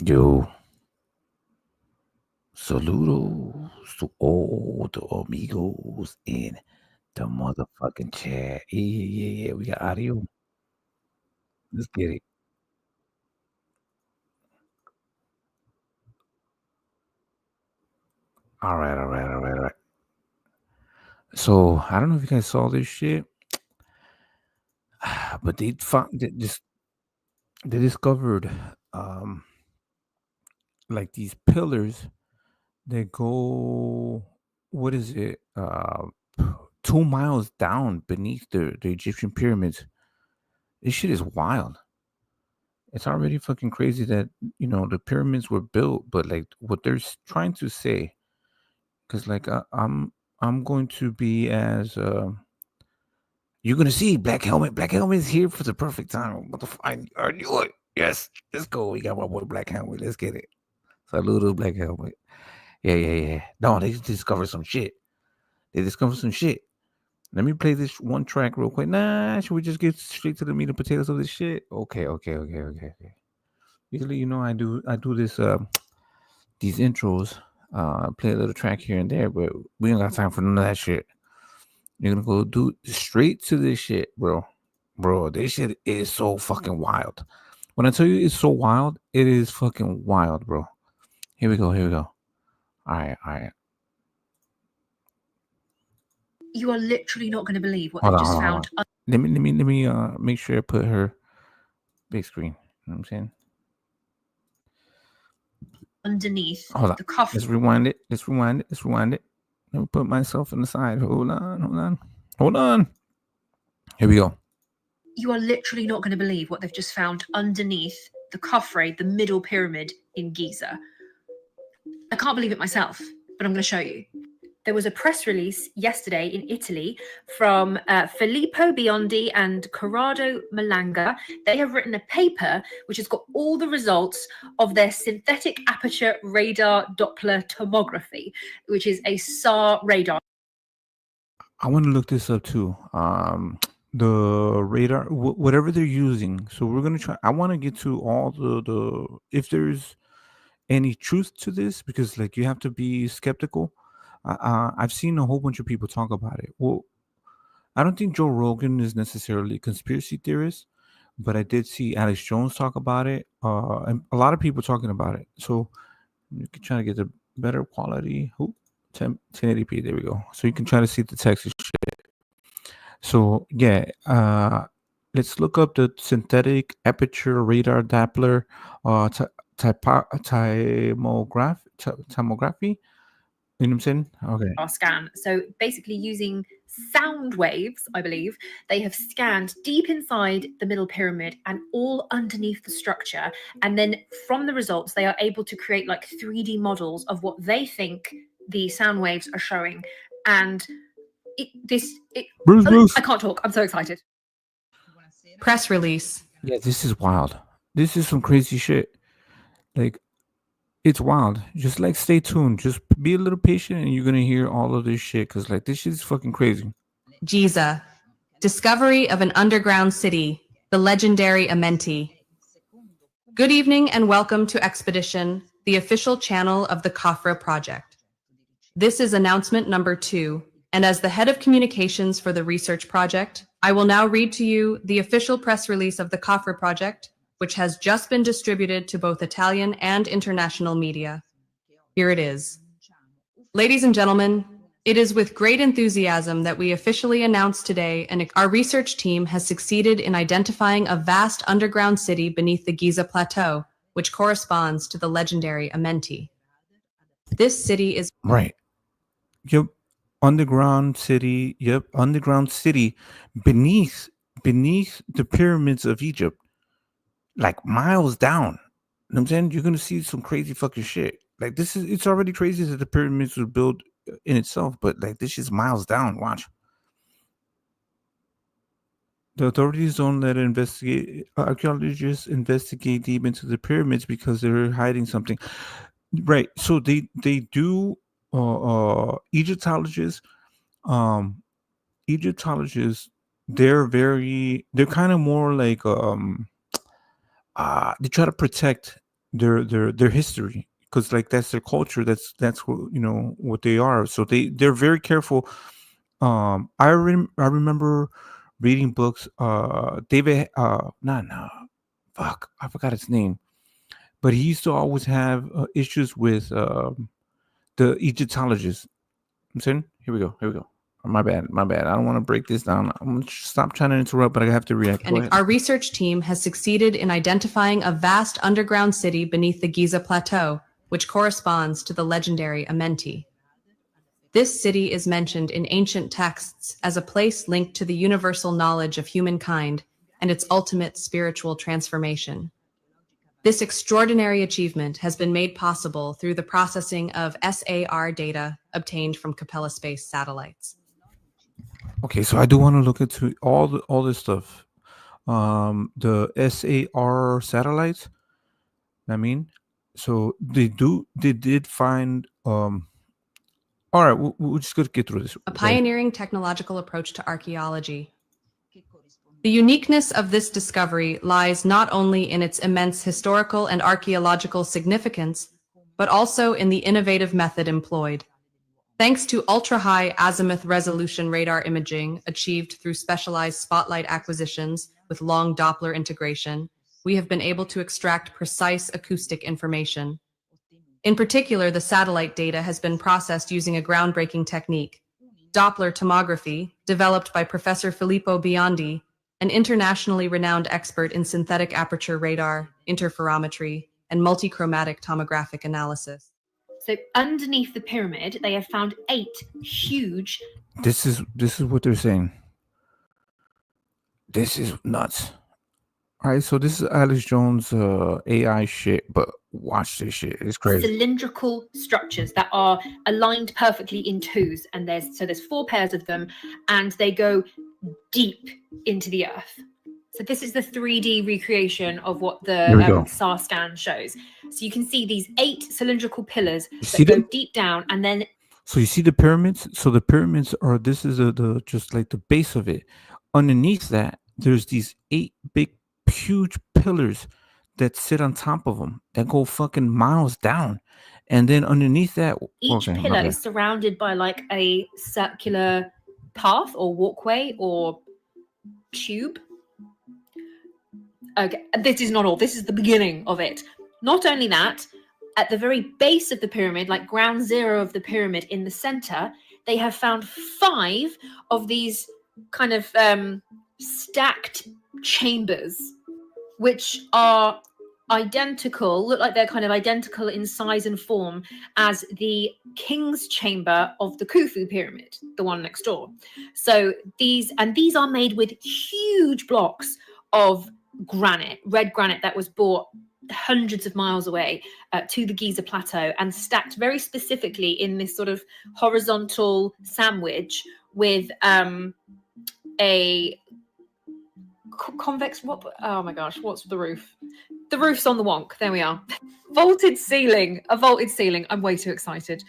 Yo, saludos to all the amigos in the motherfucking chat. Yeah. We got audio. Let's get it. All right. So I don't know if you guys saw this shit, but they discovered um like these pillars that go, what is it? 2 miles down beneath the Egyptian pyramids. This shit is wild. It's already fucking crazy that the pyramids were built, but like what they're trying to say, because like I'm going to be as you're gonna see Black Helmet. Black Helmet is here for the perfect time. What the fuck? I knew it. Yes, let's go. We got my boy Black Helmet. Let's get it. Salute to Black Helmet. Yeah. No, they discovered some shit. They discovered some shit. Let me play this one track real quick. Nah, should we just get straight to the meat and potatoes of this shit? Okay. Usually, I do this these intros, play a little track here and there, but we don't got time for none of that shit. You're gonna go do straight to this shit, bro. Bro, this shit is so fucking wild. When I tell you it's so wild, it is fucking wild, bro. Here we go. All right. You are literally not going to believe what Hold they've on, just hold on, hold found. on. Let me make sure I put her big screen. You know what I'm saying? Underneath Hold on. the coffin. Let's rewind it. Let me put myself on the side. Hold on. Here we go. You are literally not going to believe what they've just found underneath the Khafre, the middle pyramid in Giza. I can't believe it myself, but I'm going to show you. There was a press release yesterday in Italy from Filippo Biondi and Corrado Malanga. They have written a paper which has got all the results of their synthetic aperture radar Doppler tomography, which is a SAR radar. I want to look this up too. The radar, whatever they're using. So we're gonna try. I want to get to all the if there's any truth to this, because like you have to be skeptical. I've seen a whole bunch of people talk about it. Well, I don't think Joe Rogan is necessarily a conspiracy theorist, but I did see Alex Jones talk about it, and a lot of people talking about it. So you can try to get the better quality. 1080p. There we go. So you can try to see the text and shit. So yeah, let's look up the synthetic aperture radar Doppler tomography. You know what I'm saying? Okay. Scan. So basically using sound waves, I believe, they have scanned deep inside the middle pyramid and all underneath the structure. And then from the results, they are able to create like 3D models of what they think the sound waves are showing. And Bruce. I can't talk. I'm so excited. Press release. Yeah, this is wild. This is some crazy shit. Like, it's wild. Just like stay tuned. Just be a little patient, and you're gonna hear all of this shit. Cause like this shit is fucking crazy. Giza. Discovery of an underground city. The legendary Amenti. Good evening and welcome to Expedition, the official channel of the Khafre project. This is announcement number 2, and as the head of communications for the research project, I will now read to you the official press release of the Khafre project, which has just been distributed to both Italian and international media. Here it is. Ladies and gentlemen, it is with great enthusiasm that we officially announce today our research team has succeeded in identifying a vast underground city beneath the Giza Plateau, which corresponds to the legendary Amenti. This city is... Right. Yep. Underground city. Yep. Underground city beneath the pyramids of Egypt. Like miles down. You know what I'm saying? You're gonna see some crazy fucking shit. Like it's already crazy that the pyramids were built in itself, but like this is miles down. Watch. The authorities don't let archaeologists investigate deep into the pyramids because they're hiding something. Right. So they do Egyptologists um Egyptologists, they're kind of more like they try to protect their history, because like that's their culture. That's what what they are. So they're very careful. I remember reading books. David, no, fuck, I forgot his name, but he used to always have issues with the Egyptologists. I'm saying, here we go. My bad. I don't want to break this down. I'm gonna stop trying to interrupt, but I have to react. Go And ahead. our research team has succeeded in identifying a vast underground city beneath the Giza Plateau, which corresponds to the legendary Amenti. This city is mentioned in ancient texts as a place linked to the universal knowledge of humankind and its ultimate spiritual transformation. This extraordinary achievement has been made possible through the processing of SAR data obtained from Capella space satellites. Okay, so I do want to look into all this stuff. The SAR satellites. I mean, so they did find. All right, we're just gonna get through this. A pioneering technological approach to archaeology. The uniqueness of this discovery lies not only in its immense historical and archaeological significance, but also in the innovative method employed. Thanks to ultra-high azimuth resolution radar imaging achieved through specialized spotlight acquisitions with long Doppler integration, we have been able to extract precise acoustic information. In particular, the satellite data has been processed using a groundbreaking technique, Doppler tomography, developed by Professor Filippo Biondi, an internationally renowned expert in synthetic aperture radar, interferometry, and multichromatic tomographic analysis. So underneath the pyramid, they have found 8 huge. This is what they're saying. This is nuts. All right, so this is Alex Jones AI shit, but watch this shit. It's crazy. Cylindrical structures that are aligned perfectly in twos, and there's 4 pairs of them, and they go deep into the earth. So this is the 3D recreation of what the SAR scan shows. So you can see these 8 cylindrical pillars that go deep down, and then. So you see the pyramids. So the pyramids are. This is the just like the base of it. Underneath that, there's these 8 big, huge pillars that sit on top of them that go fucking miles down, and then underneath that, each pillar is surrounded by like a circular path or walkway or tube. Okay, this is not all. This is the beginning of it. Not only that, at the very base of the pyramid, like ground zero of the pyramid in the center, they have found 5 of these kind of stacked chambers, which are identical, look like they're kind of identical in size and form as the king's chamber of the Khufu pyramid, the one next door. So these are made with huge blocks of granite, red granite that was brought hundreds of miles away to the Giza plateau and stacked very specifically in this sort of horizontal sandwich with a convex, oh my gosh, what's the roof? The roof's on the wonk. There we are. A vaulted ceiling. I'm way too excited.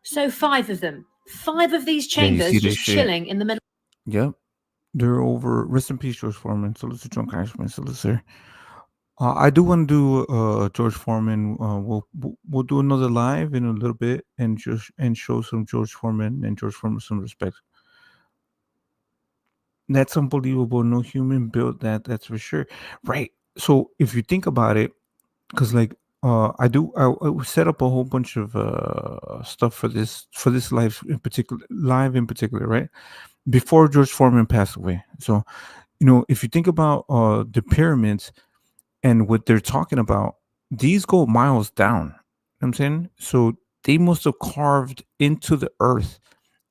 So 5 of them. 5 of these chambers just chilling in the middle. Yep. They're over. Rest in peace, George Foreman. Salute John Cashman. Salute, sir. I do want to do George Foreman. We'll do another live in a little bit and show some George Foreman and George Foreman some respect. That's unbelievable. No human built that. That's for sure. Right. So if you think about it, because like I set up a whole bunch of stuff for this live in particular, right? Before George Foreman passed away. So, if you think about the pyramids and what they're talking about, these go miles down. You know what I'm saying? So they must have carved into the earth,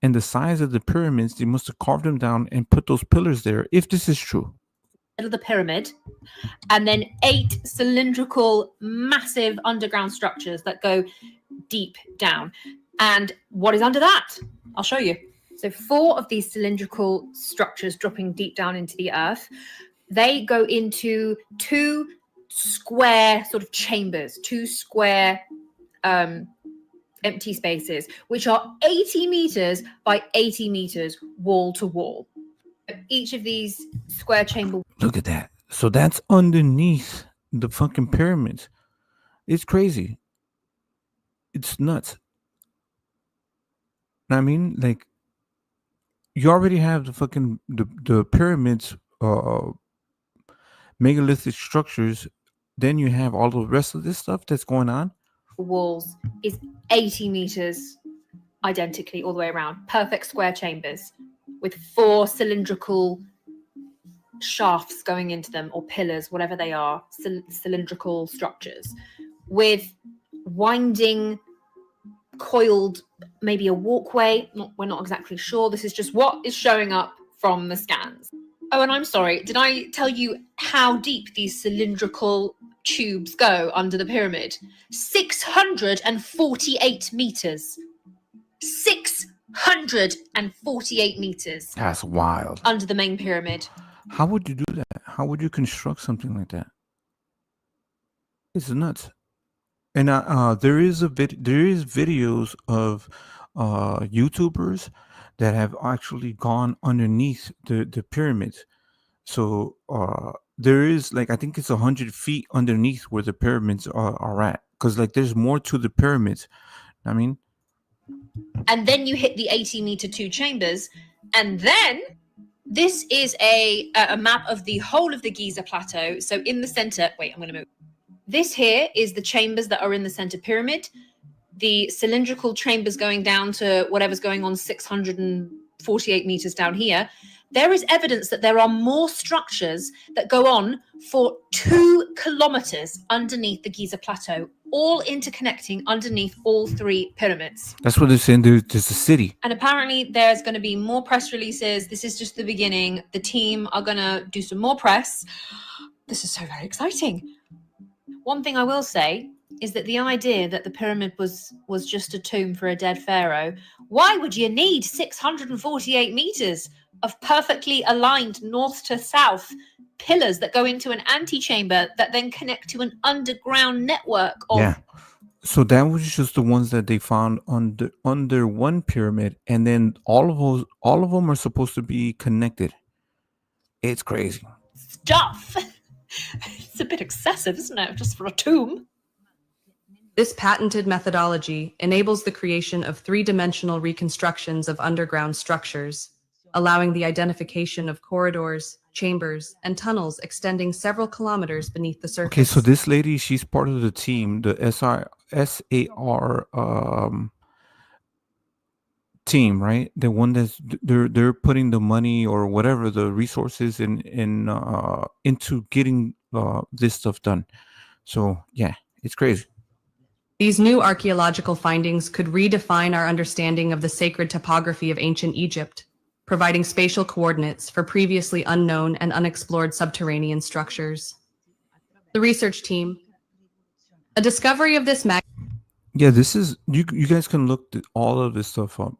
and the size of the pyramids, they must have carved them down and put those pillars there, if this is true. Of the pyramid, and then 8 cylindrical, massive underground structures that go deep down. And what is under that? I'll show you. So 4 of these cylindrical structures dropping deep down into the earth, they go into 2 square sort of chambers, 2 square empty spaces, which are 80 meters by 80 meters wall to wall. Each of these square chamber. Look at that. So that's underneath the fucking pyramids. It's crazy. It's nuts. I mean, like, you already have the pyramids, megalithic structures. Then you have all the rest of this stuff that's going on. Walls is 80 meters identically all the way around. Perfect square chambers with 4 cylindrical shafts going into them, or pillars, whatever they are, cylindrical structures with winding, coiled, maybe a walkway. We're not exactly sure. This is just what is showing up from the scans. Oh, and I'm sorry, did I tell you how deep these cylindrical tubes go under the pyramid? 648 meters. 648 meters That's wild. under the main pyramid. How would you do that? How would you construct something like that? It's nuts. And there is videos of YouTubers that have actually gone underneath the pyramids. So there is, like, I think it's 100 feet underneath where the pyramids are at, because like there's more to the pyramids. I mean, And then you hit the 80-meter 2 chambers, and then this is a map of the whole of the Giza plateau. So in the center, wait, I'm going to move. This here is the chambers that are in the center pyramid. The cylindrical chambers going down to whatever's going on 648 meters down here. There is evidence that there are more structures that go on for 2 kilometers underneath the Giza plateau, all interconnecting underneath all 3 pyramids. that's what they're saying. There's a city. And apparently there's going to be more press releases. This is just the beginning. The team are going to do some more press. This is so very exciting. One thing I will say is that the idea that the pyramid was just a tomb for a dead pharaoh, why would you need 648 meters of perfectly aligned north to south pillars that go into an antechamber that then connect to an underground network of... Yeah. So that was just the ones that they found under one pyramid, and then all of them are supposed to be connected. It's crazy. stuff. It's a bit excessive, isn't it, just for a tomb? This patented methodology enables the creation of 3-dimensional reconstructions of underground structures, allowing the identification of corridors, chambers, and tunnels extending several kilometers beneath the surface. Okay, so this lady, she's part of the team, the SAR team, right? The one that's they're putting the money or whatever, the resources into getting this stuff done. So yeah, it's crazy. These new archaeological findings could redefine our understanding of the sacred topography of ancient Egypt, providing spatial coordinates for previously unknown and unexplored subterranean structures. The research team. A discovery of this Yeah, this is you guys can look all of this stuff up.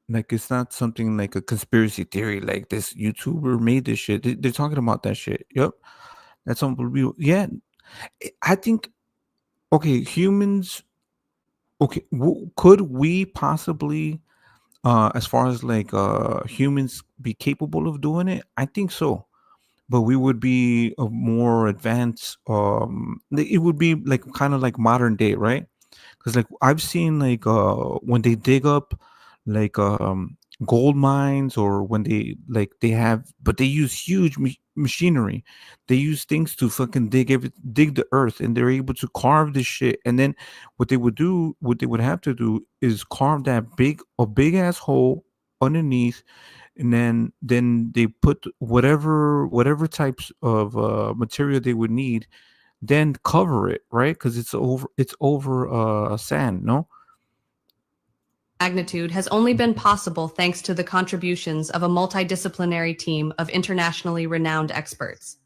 Like, it's not something like a conspiracy theory, like this YouTuber made this shit. They're talking about that shit. Yep. That's unbelievable. Yeah. I think, okay, humans, okay, could we possibly, as far as like humans, be capable of doing it? I think so. But we would be a more advanced, it would be like kind of like modern day, right? Because like I've seen like when they dig up like gold mines, or when they have, but they use huge machinery. They use things to fucking dig the earth, and they're able to carve this shit. And then what they would have to do is carve that big ass hole underneath, and then they put whatever types of material they would need, then cover it, right? Because it's over sand, no? magnitude has only been possible thanks to the contributions of a multidisciplinary team of internationally renowned experts.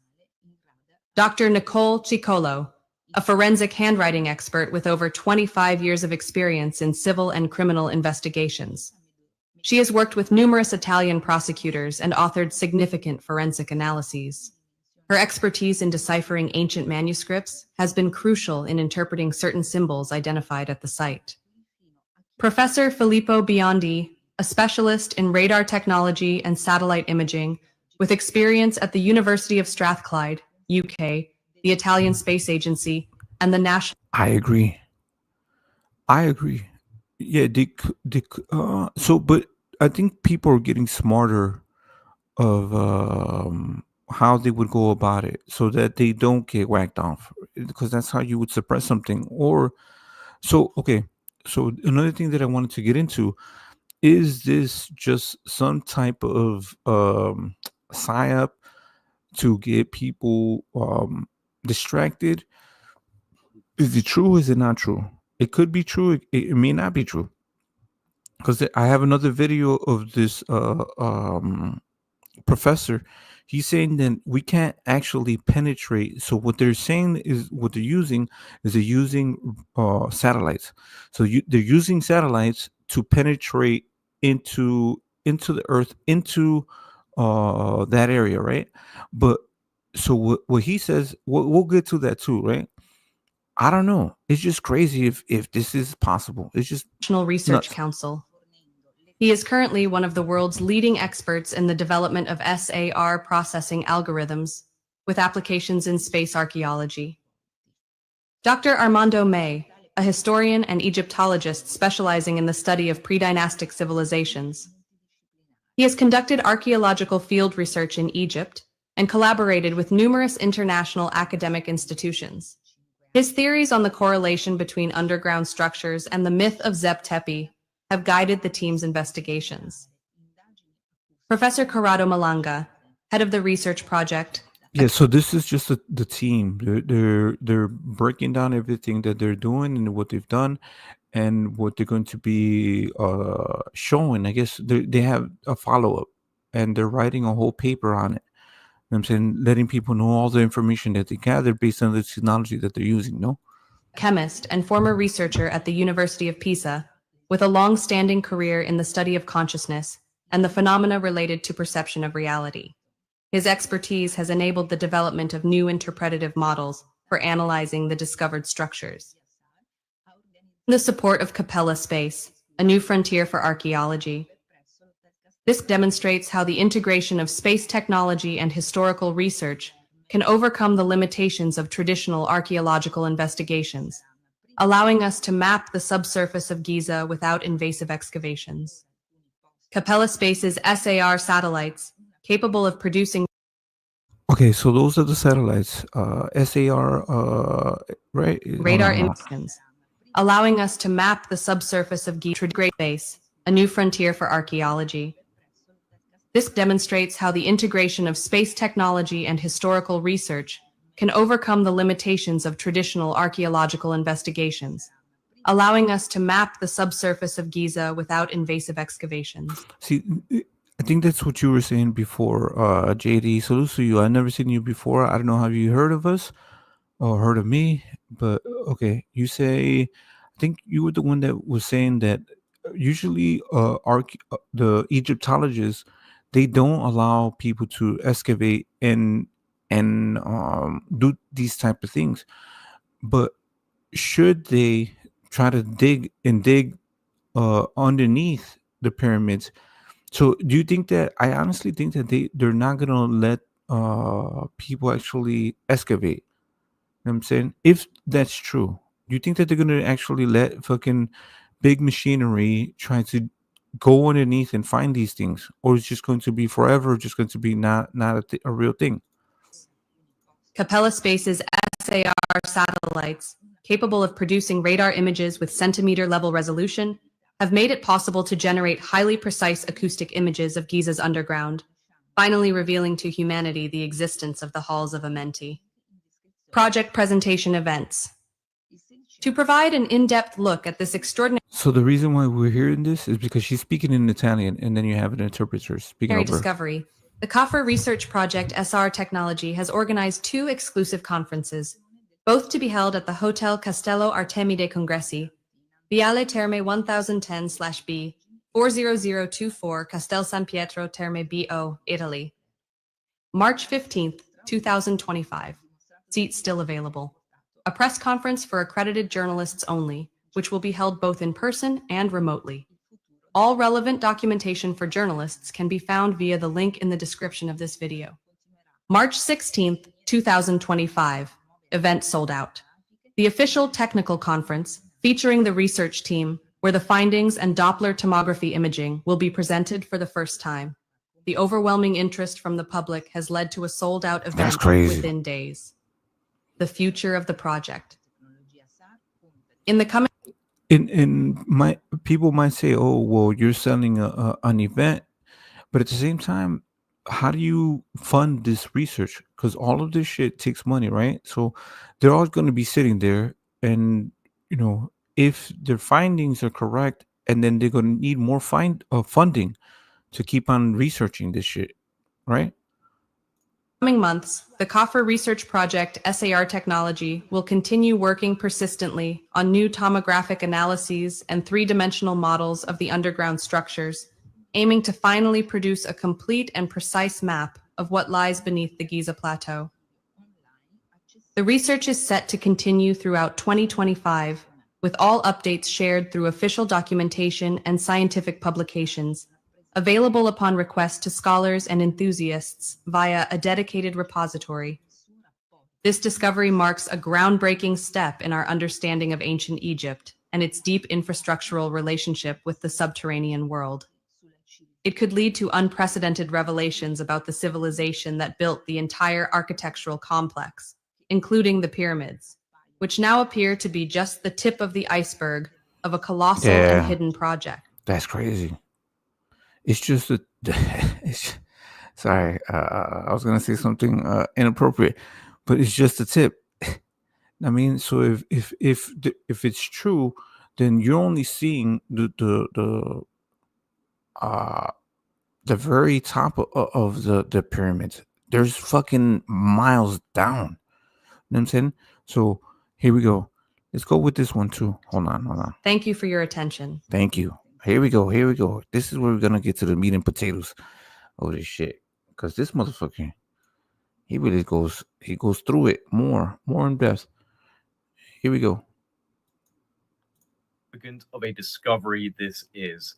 Dr. Nicole Ciccolo, a forensic handwriting expert with over 25 years of experience in civil and criminal investigations. She has worked with numerous Italian prosecutors and authored significant forensic analyses. Her expertise in deciphering ancient manuscripts has been crucial in interpreting certain symbols identified at the site. Professor Filippo Biondi, a specialist in radar technology and satellite imaging, with experience at the University of Strathclyde, UK, the Italian Space Agency, and the national. I agree. I agree. Yeah, so, but I think people are getting smarter of how they would go about it so that they don't get whacked off, because that's how you would suppress something. Or so, okay. So another thing that I wanted to get into is this just some type of psyop to get people distracted? Is it true? Is it not true? It could be true. It may not be true. Because I have another video of this professor. He's saying that we can't actually penetrate. So what they're saying is what they're using is they're using satellites. So they're using satellites to penetrate into the Earth, into that area, right? But so what he says, we'll get to that too, right? I don't know. It's just crazy if this is possible. It's just National Research nuts. Council. He is currently one of the world's leading experts in the development of SAR processing algorithms with applications in space archaeology. Dr. Armando May, a historian and Egyptologist specializing in the study of pre-dynastic civilizations. He has conducted archaeological field research in Egypt and collaborated with numerous international academic institutions. His theories on the correlation between underground structures and the myth of Zeb Tepi have guided the team's investigations. Professor Corrado Malanga, head of the research project. Yeah, so this is just the team. They're breaking down everything that they're doing and what they've done and what they're going to be showing. I guess they have a follow up, and they're writing a whole paper on it. You know what I'm saying, letting people know all the information that they gathered based on the technology that they're using. No. Chemist and former researcher at the University of Pisa, with a long-standing career in the study of consciousness and the phenomena related to perception of reality. His expertise has enabled the development of new interpretative models for analyzing the discovered structures. The support of Capella Space, a new frontier for archaeology. This demonstrates how the integration of space technology and historical research can overcome the limitations of traditional archaeological investigations, allowing us to map the subsurface of Giza without invasive excavations. Capella Space's SAR satellites, capable of producing Okay, so those are the satellites. SAR, right? Hold radar on, hold on. images, allowing us to map the subsurface of Giza Great Base, a new frontier for archaeology. This demonstrates how the integration of space technology and historical research can overcome the limitations of traditional archaeological investigations, allowing us to map the subsurface of Giza without invasive excavations. See, I think that's what you were saying before, JD. Salute to you. I've never seen you before. I don't know, have you heard of us or heard of me? But okay, you say, I think you were the one that was saying that usually the Egyptologists, they don't allow people to excavate and do these type of things. But should they try to dig underneath the pyramids? So do you think that, I honestly think that they're not gonna let people actually excavate? You know what I'm saying? If that's true, do you think that they're gonna actually let fucking big machinery try to go underneath and find these things, or it's just going to be forever, just going to be not a real thing? Capella Space's SAR satellites, capable of producing radar images with centimeter-level resolution, have made it possible to generate highly precise acoustic images of Giza's underground, finally revealing to humanity the existence of the halls of Amenti. Project presentation events. To provide an in-depth look at this extraordinary So the reason why we're hearing this is because she's speaking in Italian, and then you have an interpreter speaking over. discovery, the CAFRA Research Project SR Technology has organized 2 exclusive conferences, both to be held at the Hotel Castello Artemide Congressi, Viale Terme 1010/B, 40024 Castel San Pietro Terme BO, Italy. March 15th, 2025. Seats still available. A press conference for accredited journalists only, which will be held both in person and remotely. All relevant documentation for journalists can be found via the link in the description of this video. March 16th, 2025. Event sold out. The official technical conference, featuring the research team, where the findings and Doppler tomography imaging will be presented for the first time. The overwhelming interest from the public has led to a sold-out That's event crazy. within days. The future of the project. In the coming In my people might say, "Oh, well, you're selling an event," but at the same time, how do you fund this research? Because all of this shit takes money, right? So they're all going to be sitting there, and if their findings are correct, and then they're going to need more funding to keep on researching this shit, right? coming months, the COFR Research Project SAR technology will continue working persistently on new tomographic analyses and three-dimensional models of the underground structures, aiming to finally produce a complete and precise map of what lies beneath the Giza Plateau. The research is set to continue throughout 2025, with all updates shared through official documentation and scientific publications, available upon request to scholars and enthusiasts via a dedicated repository. This discovery marks a groundbreaking step in our understanding of ancient Egypt and its deep infrastructural relationship with the subterranean world. It could lead to unprecedented revelations about the civilization that built the entire architectural complex, including the pyramids, which now appear to be just the tip of the iceberg of a colossal and hidden project. That's crazy. It's just a. Sorry, I was gonna say something inappropriate, but it's just a tip. I mean, so if it's true, then you're only seeing the very top of the pyramids. There's fucking miles down. You know what I'm saying? So here we go. Let's go with this one too. Hold on. Thank you for your attention. Thank you. Here we go. This is where we're gonna get to the meat and potatoes of this shit. Because this motherfucker, he really goes through it more in depth. Here we go. Of a discovery this is.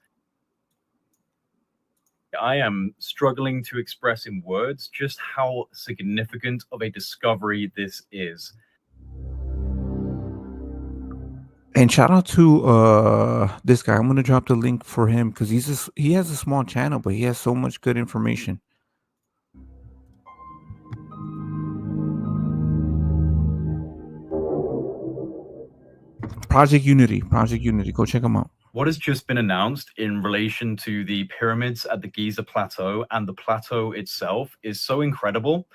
I am struggling to express in words just how significant of a discovery this is. And shout out to this guy. I'm gonna drop the link for him because he has a small channel, but he has so much good information. Project Unity. Go check them out. What has just been announced in relation to the pyramids at the Giza Plateau and the plateau itself is so incredible,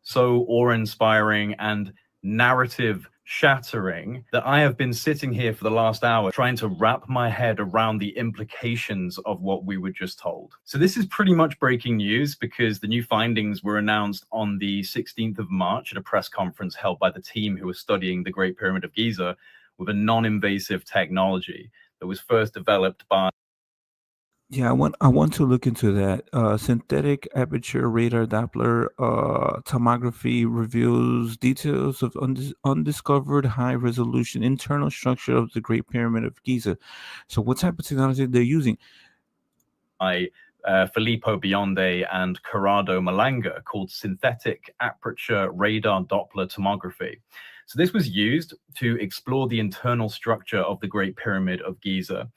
so awe-inspiring and narrative-shattering that I have been sitting here for the last hour trying to wrap my head around the implications of what we were just told. So this is pretty much breaking news because the new findings were announced on the 16th of March at a press conference held by the team who was studying the Great Pyramid of Giza with a non-invasive technology that was first developed by. Yeah, I want to look into that. Synthetic aperture radar Doppler tomography reveals details of undiscovered high resolution internal structure of the Great Pyramid of Giza. So, what type of technology they're using? Filippo Bionde and Corrado Malanga, called synthetic aperture radar Doppler tomography. So this was used to explore the internal structure of the Great Pyramid of Giza.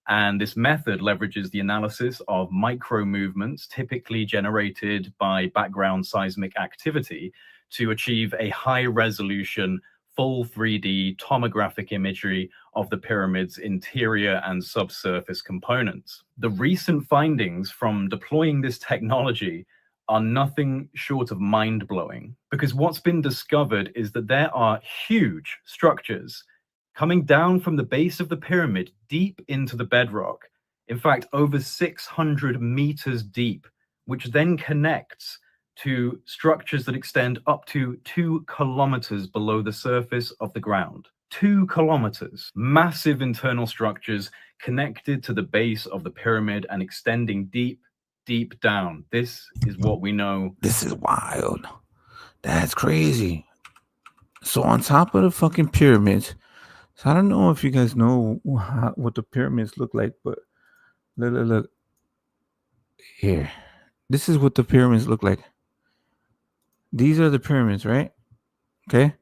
And this method leverages the analysis of micro movements typically generated by background seismic activity to achieve a high resolution, full 3D tomographic imagery of the pyramid's interior and subsurface components. The recent findings from deploying this technology are nothing short of mind-blowing, because what's been discovered is that there are huge structures coming down from the base of the pyramid deep into the bedrock, in fact, over 600 meters deep, which then connects to structures that extend up to 2 kilometers below the surface of the ground. 2 kilometers, massive internal structures connected to the base of the pyramid and extending deep down. This is what we know. This is wild. That's crazy. So on top of the fucking pyramids, so I don't know if you guys know what the pyramids look like, but look. Here. This is what the pyramids look like. These are the pyramids, right? Okay.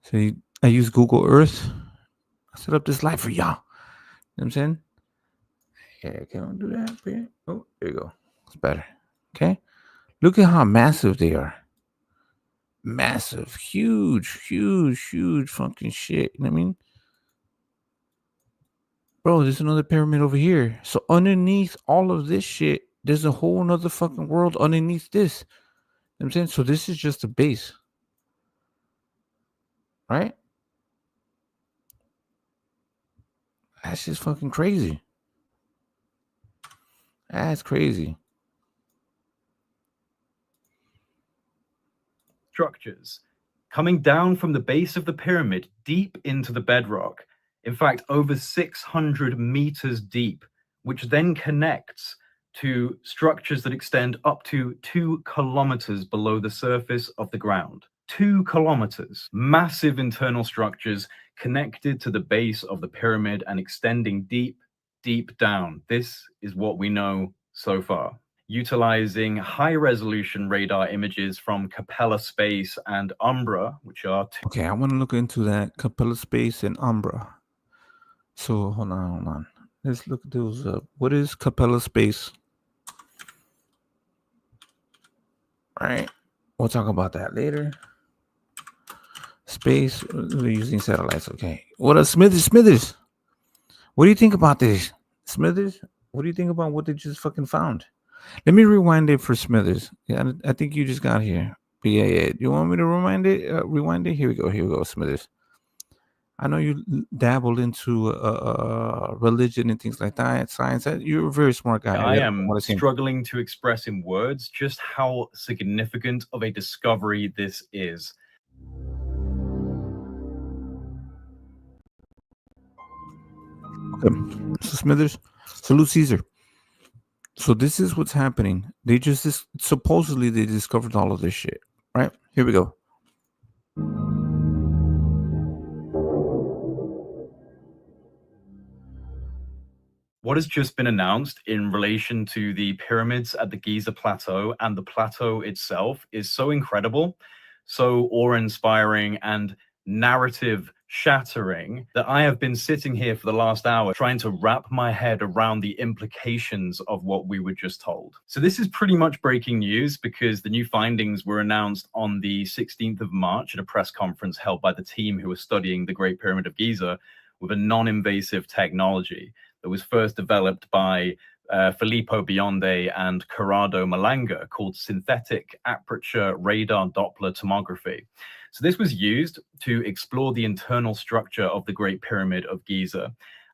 So I use Google Earth. I set up this light for y'all. You know what I'm saying? Yeah, can I do that? Oh, there you go. It's better. Okay. Look at how massive they are. Massive, huge, huge, huge fucking shit. You know what I mean? Bro, there's another pyramid over here. So underneath all of this shit, there's a whole nother fucking world underneath this. You know what I'm saying? So this is just a base. Right? That's just fucking crazy. That's crazy. Structures coming down from the base of the pyramid deep into the bedrock, in fact, over 600 meters deep, which then connects to structures that extend up to 2 kilometers below the surface of the ground. 2 kilometers, massive internal structures connected to the base of the pyramid and extending deep, deep down. This is what we know so far. Utilizing high-resolution radar images from Capella Space and Umbra, which are Okay, I want to look into that Capella Space and Umbra. So hold on. Let's look at those up. What is Capella Space? All right, we'll talk about that later. Space, we're using satellites. Okay, what are Smithers? What do you think about this, Smithers? What do you think about what they just fucking found? Let me rewind it for Smithers. Yeah, I think you just got here. But yeah. You want me to rewind it? Here we go, Smithers. I know you dabbled into religion and things like that, science. You're a very smart guy. I am struggling to express in words just how significant of a discovery this is. Okay. So Smithers, salute Caesar. So this is what's happening. They just supposedly they discovered all of this shit. Right? Here we go. What has just been announced in relation to the pyramids at the Giza plateau and the plateau itself is so incredible, so awe-inspiring and narrative shattering that I have been sitting here for the last hour trying to wrap my head around the implications of what we were just told. So this is pretty much breaking news because the new findings were announced on the 16th of March at a press conference held by the team who were studying the Great Pyramid of Giza with a non-invasive technology that was first developed by Filippo Bionde and Corrado Malanga, called synthetic aperture radar Doppler tomography. So this was used to explore the internal structure of the Great Pyramid of Giza.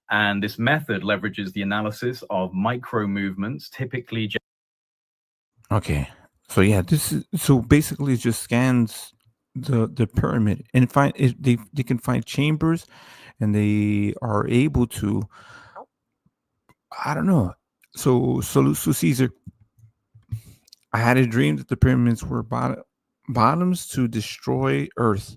And this method leverages the analysis of micro movements, typically. Okay. So yeah, this is so basically it just scans the pyramid and find if they can find chambers and they are able to, I don't know. So salute to Caesar. I had a dream that the pyramids were bottoms to destroy Earth.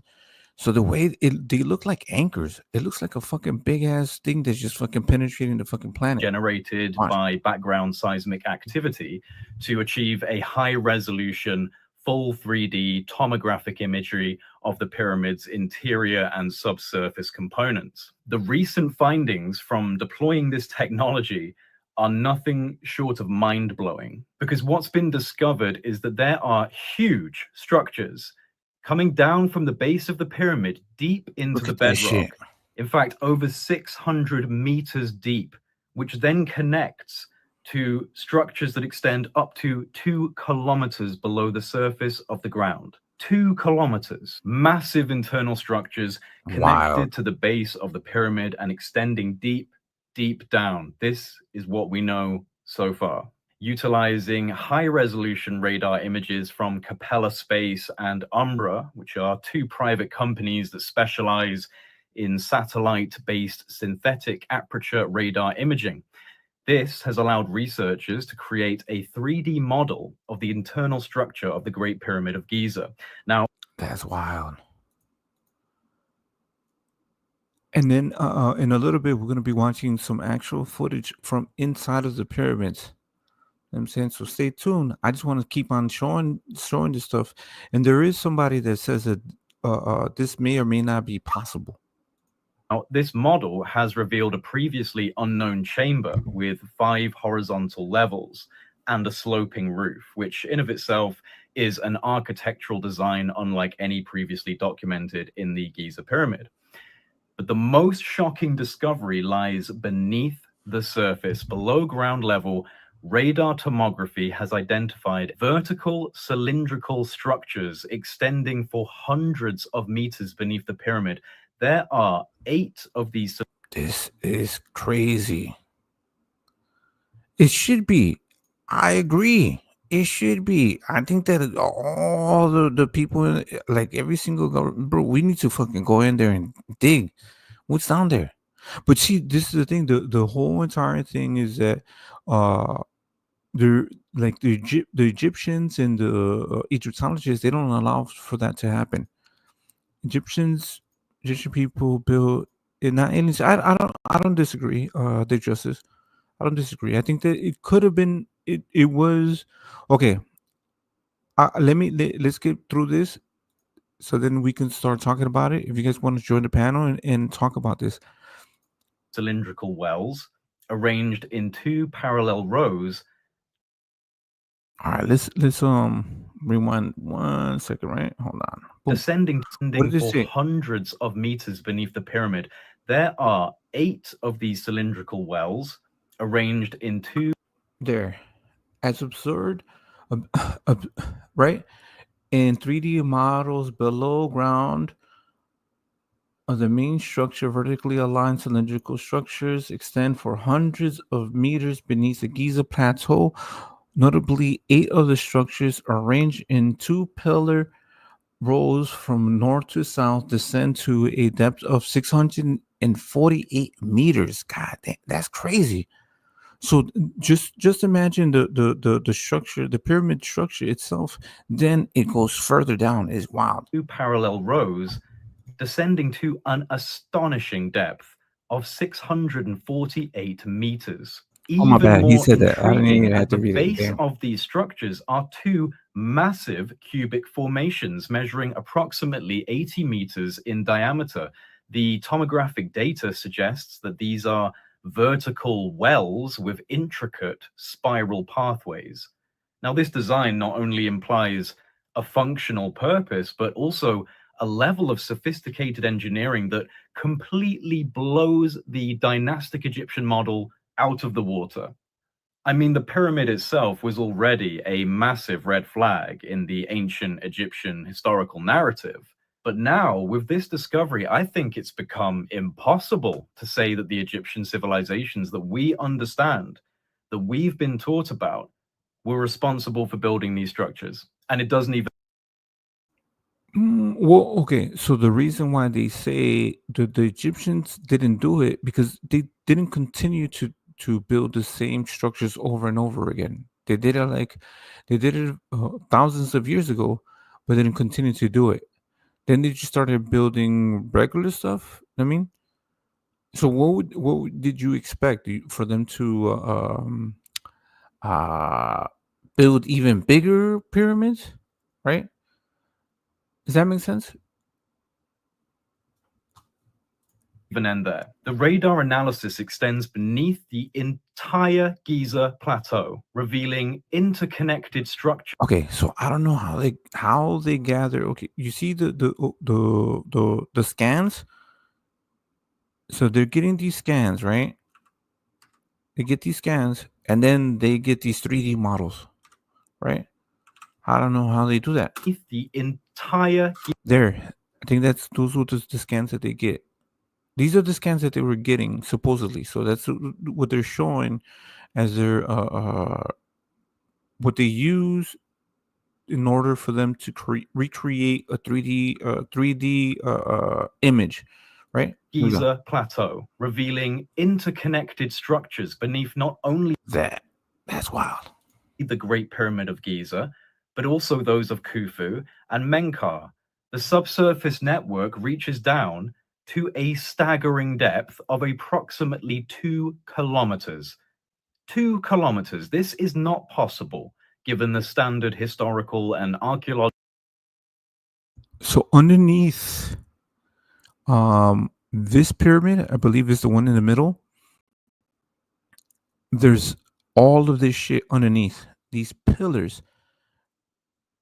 So the way they look like anchors. It looks like a fucking big ass thing that's just fucking penetrating the fucking planet. Generated by background seismic activity to achieve a high resolution, full 3D tomographic imagery of the pyramid's interior and subsurface components. The recent findings from deploying this technology are nothing short of mind-blowing, because what's been discovered is that there are huge structures coming down from the base of the pyramid deep into the bedrock, in fact, over 600 meters deep, which then connects to structures that extend up to 2 kilometers below the surface of the ground. 2 kilometers, massive internal structures connected to the base of the pyramid and extending deep, deep down. This is what we know so far. Utilizing high-resolution radar images from Capella Space and Umbra, which are two private companies that specialize in satellite-based synthetic aperture radar imaging. This has allowed researchers to create a 3D model of the internal structure of the Great Pyramid of Giza. Now, that's wild. And then in a little bit, we're going to be watching some actual footage from inside of the pyramids. You know what I'm saying? So stay tuned. I just want to keep on showing this stuff. And there is somebody that says that this may or may not be possible. Now, this model has revealed a previously unknown chamber with 5 horizontal levels and a sloping roof, which in of itself is an architectural design unlike any previously documented in the Giza pyramid. But the most shocking discovery lies beneath the surface. Below ground level, radar tomography has identified vertical cylindrical structures extending for hundreds of meters beneath the pyramid. There are 8 of these. This is crazy. It should be. I agree. It should be. I think that all the people, like every single government, bro, we need to fucking go in there and dig what's down there. But see, this is the thing. The whole entire thing is that they're like the Egyptians and the Egyptologists, they don't allow for that to happen. Egyptian people built it, not aliens. I don't disagree. The justice. I don't disagree. I think that it could have been. It was okay. Let's get through this, so then we can start talking about it. If you guys want to join the panel and talk about this, Cylindrical wells arranged in 2 parallel rows. all right. Let's rewind 1 second. Right, hold on. Boom. Descending What did it for say? hundreds of meters beneath the pyramid. There are 8 of these cylindrical wells arranged in 2 There, as absurd, right? In 3D models below ground of the main structure, vertically aligned cylindrical structures extend for hundreds of meters beneath the Giza plateau. Notably, 8 of the structures arranged in 2 pillar rows from north to south descend to a depth of 648 meters. God damn, that's crazy. So just imagine the structure, the pyramid structure itself. Then it goes further down. Is wild. 2 parallel rows, descending to an astonishing depth of 648 meters. Oh, my Even bad. He more said that. I didn't intriguing, even have at to the read it. base Damn. of these structures are 2 massive cubic formations measuring approximately 80 meters in diameter. The tomographic data suggests that these are vertical wells with intricate spiral pathways. Now, this design not only implies a functional purpose, but also a level of sophisticated engineering that completely blows the dynastic Egyptian model out of the water. I mean, the pyramid itself was already a massive red flag in the ancient Egyptian historical narrative. But now, with this discovery, I think it's become impossible to say that the Egyptian civilizations that we understand, that we've been taught about, were responsible for building these structures. And it doesn't even. Well, okay. So the reason why they say the Egyptians didn't do it because they didn't continue to build the same structures over and over again. They did it thousands of years ago, but they didn't continue to do it. Then they just started building regular stuff. I mean, so did you expect for them to uh, build even bigger pyramids, right? Does that make sense? Even end there. The radar analysis extends beneath the entire Giza plateau, revealing interconnected structures. Okay, so I don't know how they gather. Okay, you see the scans. So they're getting these scans, right? They get these scans, and then they get these 3D models, right? I don't know how they do that. The entire. There, I think those were the scans that they get. These are the scans that they were getting supposedly. So that's what they're showing as their what they use in order for them to recreate a 3D image, right? Giza plateau, revealing interconnected structures beneath not only that's wild. the Great Pyramid of Giza, but also those of Khufu and Menkaure. The subsurface network reaches down to a staggering depth of approximately 2 kilometers. 2 kilometers. This is not possible given the standard historical and archaeological. So underneath this pyramid, I believe is the one in the middle. There's all of this shit underneath. These pillars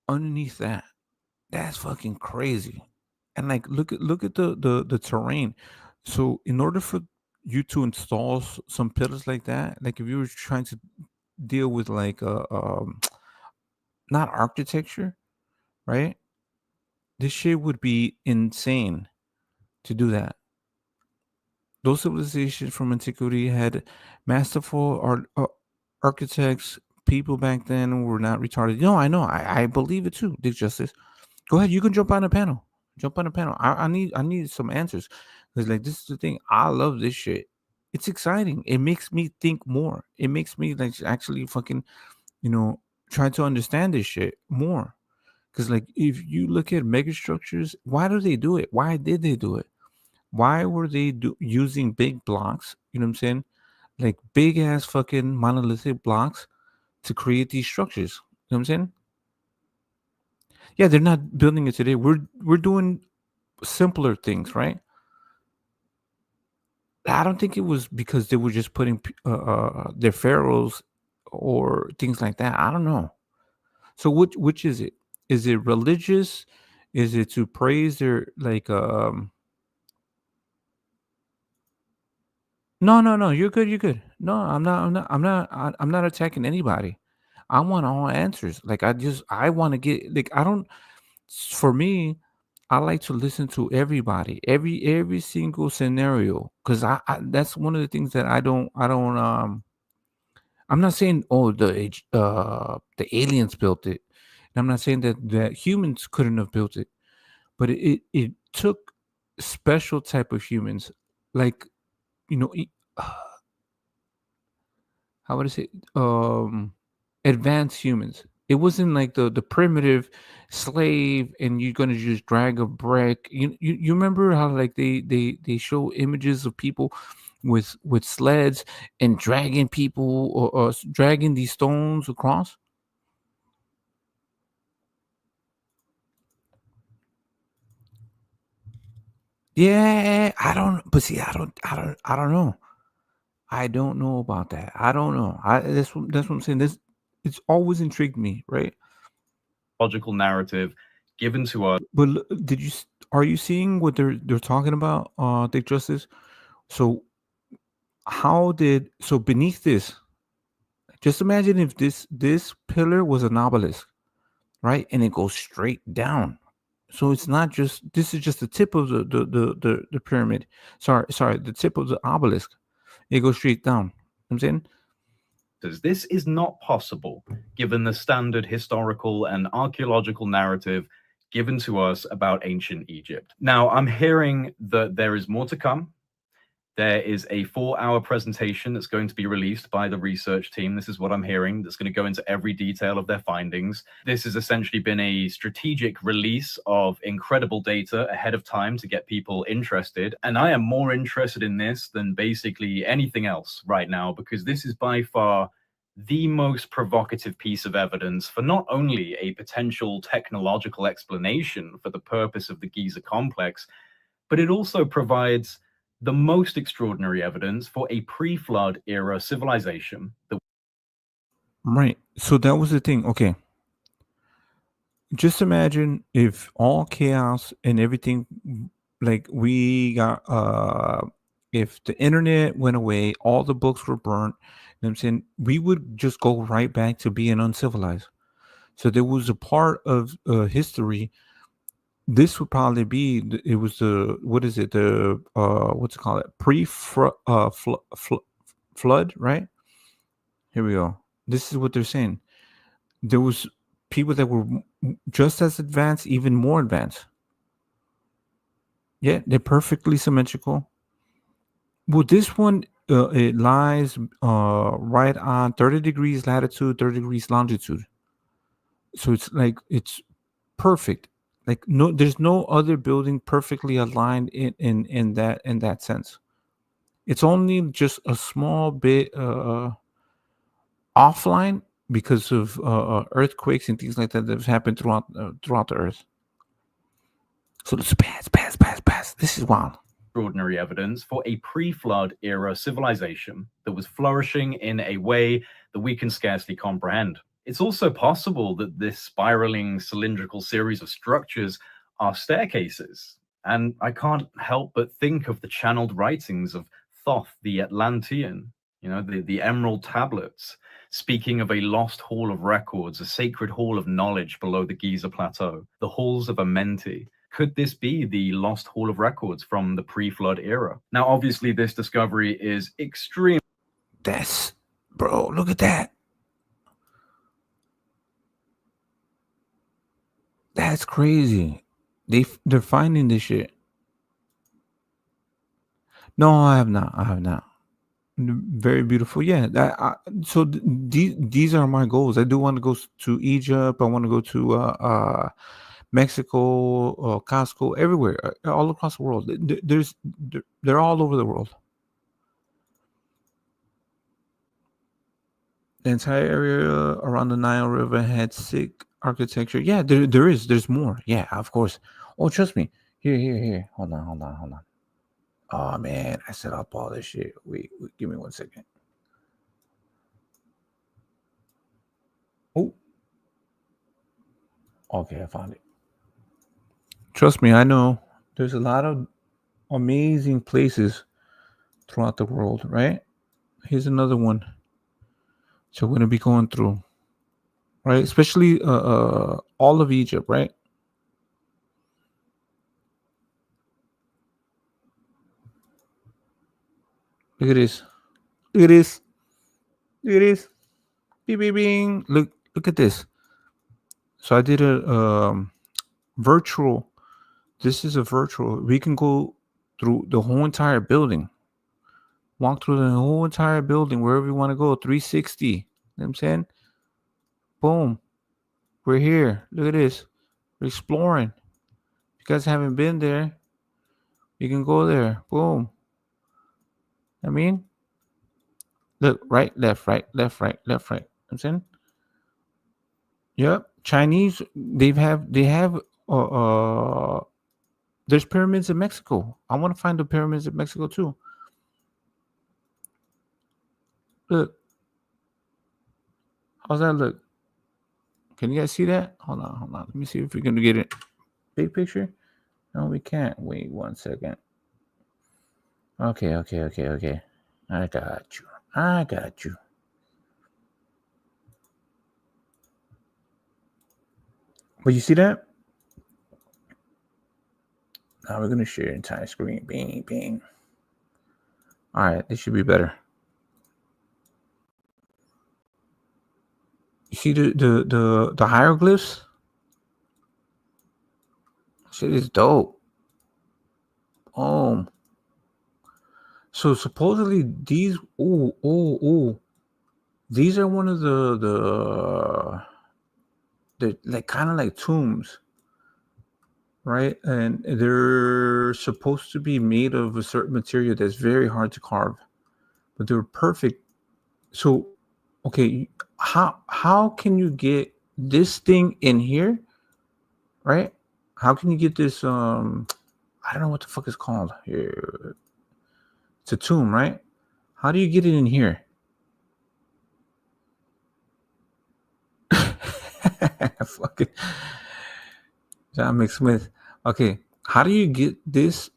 underneath that. That's fucking crazy. And like look at the terrain. So in order for you to install some pillars like that, like if you were trying to deal with like not architecture, right? This shit would be insane to do that. Those civilizations from antiquity had masterful architects. People back then were not retarded. No, I know. I believe it too. Dick Justice. Go ahead. You can jump on the panel. Jump on the panel. I need some answers. Because like this is the thing. I love this shit. It's exciting. It makes me think more. It makes me like actually fucking, you know, try to understand this shit more. Because like if you look at megastructures, why do they do it? Why did they do it? Why were they using big blocks? You know what I'm saying? Like big ass fucking monolithic blocks to create these structures. You know what I'm saying? Yeah, they're not building it today. We're doing simpler things, right? I don't think it was because they were just putting their pharaohs or things like that. I don't know. So which is it? Is it religious? Is it to praise their like No, no, no. You're good. You're good. No, I'm not attacking anybody. I want all answers. Like I want to get like I don't. For me, I like to listen to everybody, every single scenario, because I that's one of the things that I don't. I'm not saying the aliens built it, and I'm not saying that humans couldn't have built it, but it took special type of humans, like you know. How would I say advanced humans. It wasn't like the primitive slave and you're gonna just drag a brick. You remember how like they show images of people with sleds and dragging people or dragging these stones across. Yeah, I don't. But see, I don't know. I don't know about that. I don't know. That's what I'm saying. This it's always intrigued me, right? Logical narrative given to us. But are you seeing what they're talking about? Dick Justice. So beneath this? Just imagine if this pillar was an obelisk, right, and it goes straight down. So it's not just this is just the tip of the pyramid. Sorry, the tip of the obelisk. It goes straight down. You know what I'm saying. This is not possible given the standard historical and archaeological narrative given to us about ancient Egypt. Now, I'm hearing that there is more to come. There is a 4-hour presentation that's going to be released by the research team. This is what I'm hearing. That's going to go into every detail of their findings. This has essentially been a strategic release of incredible data ahead of time to get people interested. And I am more interested in this than basically anything else right now, because this is by far the most provocative piece of evidence for not only a potential technological explanation for the purpose of the Giza complex, but it also provides the most extraordinary evidence for a pre-flood era civilization that Right. So that was the thing. Okay. Just imagine if all chaos and everything, like we got if the internet went away, all the books were burnt, you know what I'm saying, we would just go right back to being uncivilized. So there was a part of history. This would probably be it was the what is it, the what's it called, it flood, right? Here we go. This is what they're saying. There was people that were just as advanced, even more advanced. Yeah, they're perfectly symmetrical. Well, this one it lies right on 30 degrees latitude, 30 degrees longitude. So it's like it's perfect. Like no, there's no other building perfectly aligned in that sense. It's only just a small bit offline because of earthquakes and things like that that have happened throughout the earth. So let's pass. This is wild. Extraordinary evidence for a pre-flood era civilization that was flourishing in a way that we can scarcely comprehend. It's also possible that this spiraling cylindrical series of structures are staircases. And I can't help but think of the channeled writings of Thoth the Atlantean, the Emerald Tablets, speaking of a lost hall of records, a sacred hall of knowledge below the Giza Plateau, the halls of Amenti. Could this be the lost hall of records from the pre-flood era? Now, obviously, this discovery is extreme. Bro, look at that. That's crazy. They're finding this shit. No, I have not. Very beautiful. Yeah. So these are my goals. I do want to go to Egypt. I want to go to Mexico, Costco, everywhere, all across the world. They're all over the world. The entire area around the Nile River had sick architecture. Yeah, there's more. Yeah, of course. Oh, trust me. Here. Hold on. Oh man, I set up all this shit. Wait, give me 1 second. Oh, okay, I found it. Trust me, I know there's a lot of amazing places throughout the world, right? Here's another one. So we're gonna be going through, right? Especially all of Egypt, right? Look at this. Bing. Look at this. So I did a virtual. This is a virtual. We can go through the whole entire building. Walk through the whole entire building, wherever you want to go. 360. You know what I'm saying? Boom. We're here. Look at this. We're exploring. If you guys haven't been there, you can go there. Boom. I mean, look, right, left, right. You know what I'm saying? Yep. Chinese, they have there's pyramids in Mexico. I want to find the pyramids in Mexico too. Look. How's that look? Can you guys see that? Hold on. Let me see if we're gonna get it. Big picture? No, we can't. Wait 1 second. Okay. I got you. But you see that? Now we're gonna share entire screen. Bing. All right, this should be better. You see the hieroglyphs? Shit is dope. So supposedly these these are one of the like kind of like tombs, right? And they're supposed to be made of a certain material that's very hard to carve, but they're perfect. So, okay, how can you get this thing in here, right? How can you get this? I don't know what the fuck it's called. Here, it's a tomb, right? How do you get it in here? Fucking John McSmith. Okay, how do you get this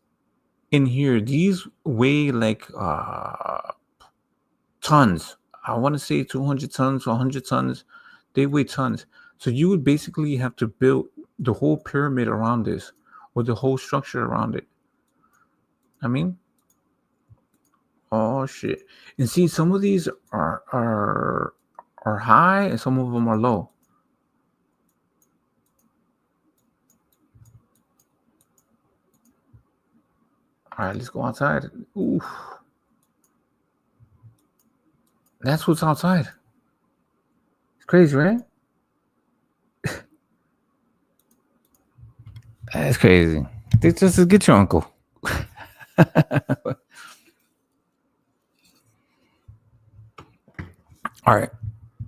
in here? These weigh like tons. I want to say 200 tons, 100 tons. They weigh tons. So you would basically have to build the whole pyramid around this, or the whole structure around it. I mean, oh shit! And see, some of these are high, and some of them are low. All right, let's go outside. Ooh, that's what's outside. It's crazy, right? That's crazy. They just get your uncle. All right,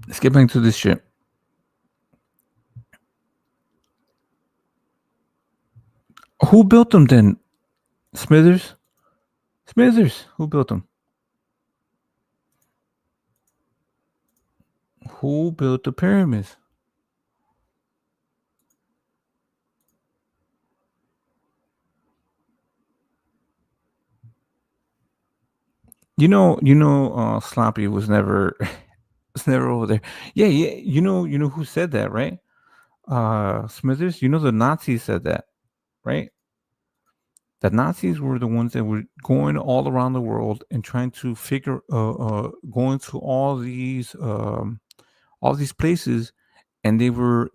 let's get back to this shit. Who built them then? Smithers? Smithers, who built them? Who built the pyramids? Sloppy was never was never over there. Yeah, yeah. You know who said that, right? Smithers. You know the Nazis said that, right? The Nazis were the ones that were going all around the world and trying to going to all these places, and they were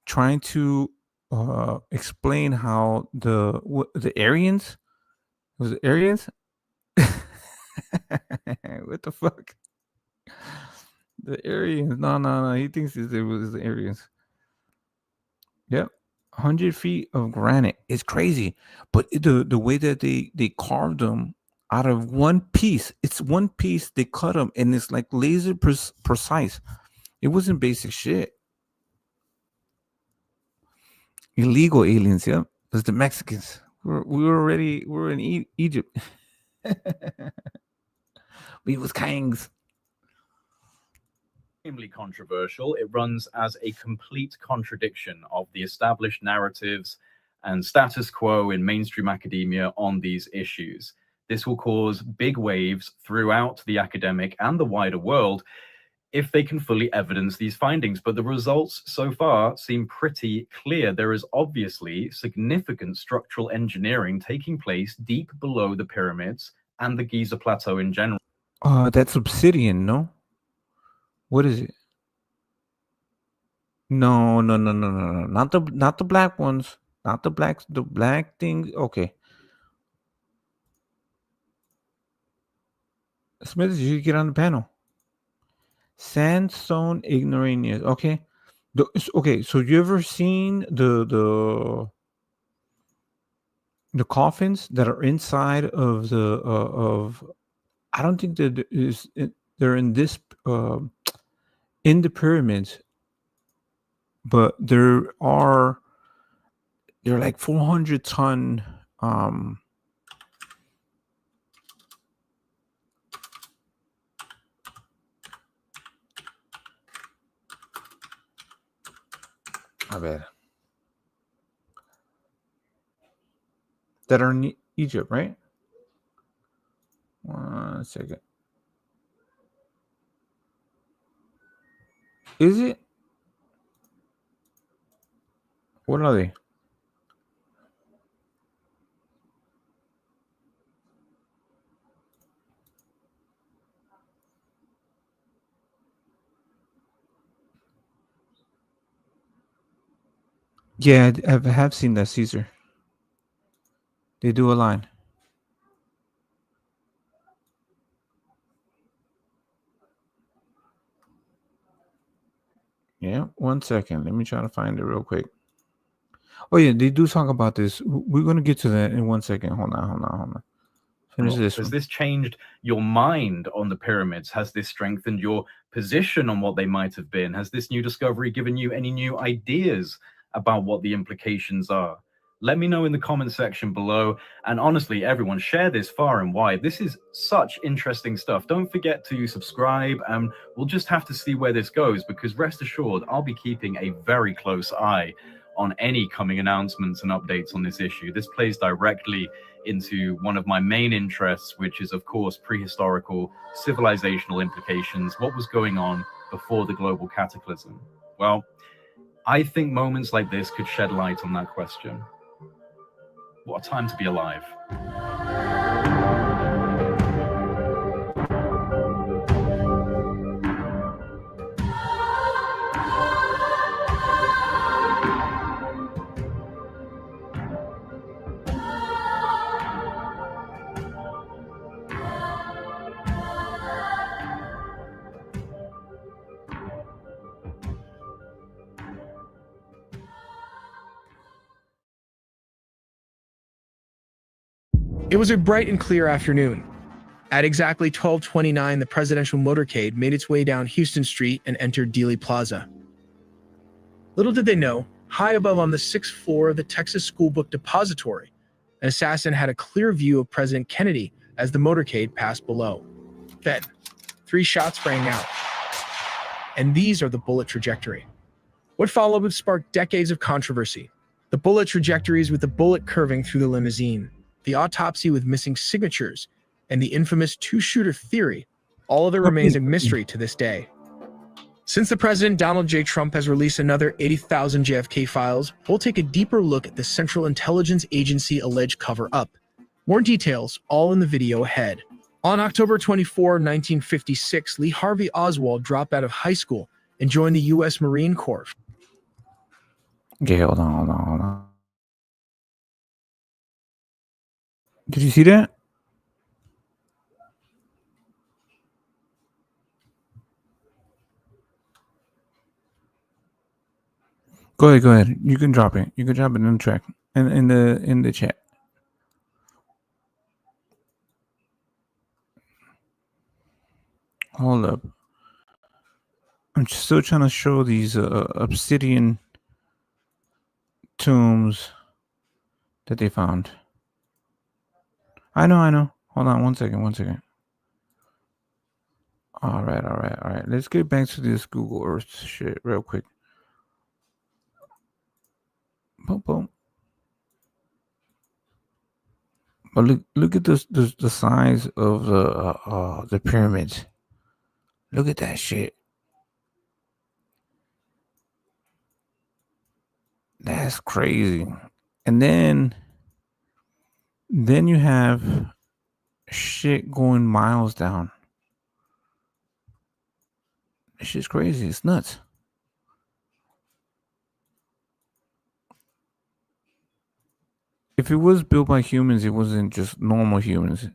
trying to explain how the Aryans, was it Aryans? What the fuck? The Aryans? No. He thinks it was the Aryans. Yep. 100 feet of granite. It's crazy. But the way that they carved them out of one piece, it's one piece, they cut them, and it's like laser precise. It wasn't basic shit. Illegal aliens, yep. There's the Mexicans. We were in Egypt. We was kings. Extremely controversial. It runs as a complete contradiction of the established narratives and status quo in mainstream academia on these issues. This will cause big waves throughout the academic and the wider world if they can fully evidence these findings. But the results so far seem pretty clear. There is obviously significant structural engineering taking place deep below the pyramids and the Giza Plateau in general. That's obsidian, no? What is it? No. Not the black ones. Not the black things. Okay. Smith, you get on the panel. Sandstone ignoramus. Okay. Okay, so you ever seen the coffins that are inside of the of I don't think that they're in this in the pyramids, but they're like 400-ton I bet that are in Egypt, right? 1 second. Is it? What are they? Yeah, I have seen that, Caesar. They do a line. Yeah, 1 second. Let me try to find it real quick. Oh yeah, they do talk about this. We're gonna get to that in 1 second. Hold on. Finish this. Has this changed your mind on the pyramids? Has this strengthened your position on what they might have been? Has this new discovery given you any new ideas about what the implications are? Let me know in the comment section below. And honestly, everyone, share this far and wide. This is such interesting stuff. Don't forget to subscribe, and we'll just have to see where this goes, because rest assured, I'll be keeping a very close eye on any coming announcements and updates on this issue. This plays directly into one of my main interests, which is, of course, prehistorical civilizational implications. What was going on before the global cataclysm? Well, I think moments like this could shed light on that question. What a time to be alive. It was a bright and clear afternoon. At exactly 12:29, the presidential motorcade made its way down Houston Street and entered Dealey Plaza. Little did they know, High above on the 6th floor of the Texas School Book Depository, an assassin had a clear view of President Kennedy as the motorcade passed below. Then, 3 shots rang out. And these are the bullet trajectory. What followed would spark decades of controversy. The bullet trajectories with the bullet curving through the limousine, the autopsy with missing signatures, and the infamous two-shooter theory, all of it remains a mystery to this day. Since the president, Donald J. Trump, has released another 80,000 JFK files, we'll take a deeper look at the Central Intelligence Agency alleged cover-up. More details, all in the video ahead. On October 24, 1956, Lee Harvey Oswald dropped out of high school and joined the U.S. Marine Corps. Okay, hold on. Did you see that? Go ahead. You can drop it. You can drop it in the track and in the chat. Hold up. I'm still trying to show these obsidian tombs that they found. I know. Hold on one second. All right. Let's get back to this Google Earth shit real quick. Boom. But look at the size of the pyramids. Look at that shit. That's crazy. And then you have shit going miles down. This shit's crazy. It's nuts. If it was built by humans, it wasn't just normal humans.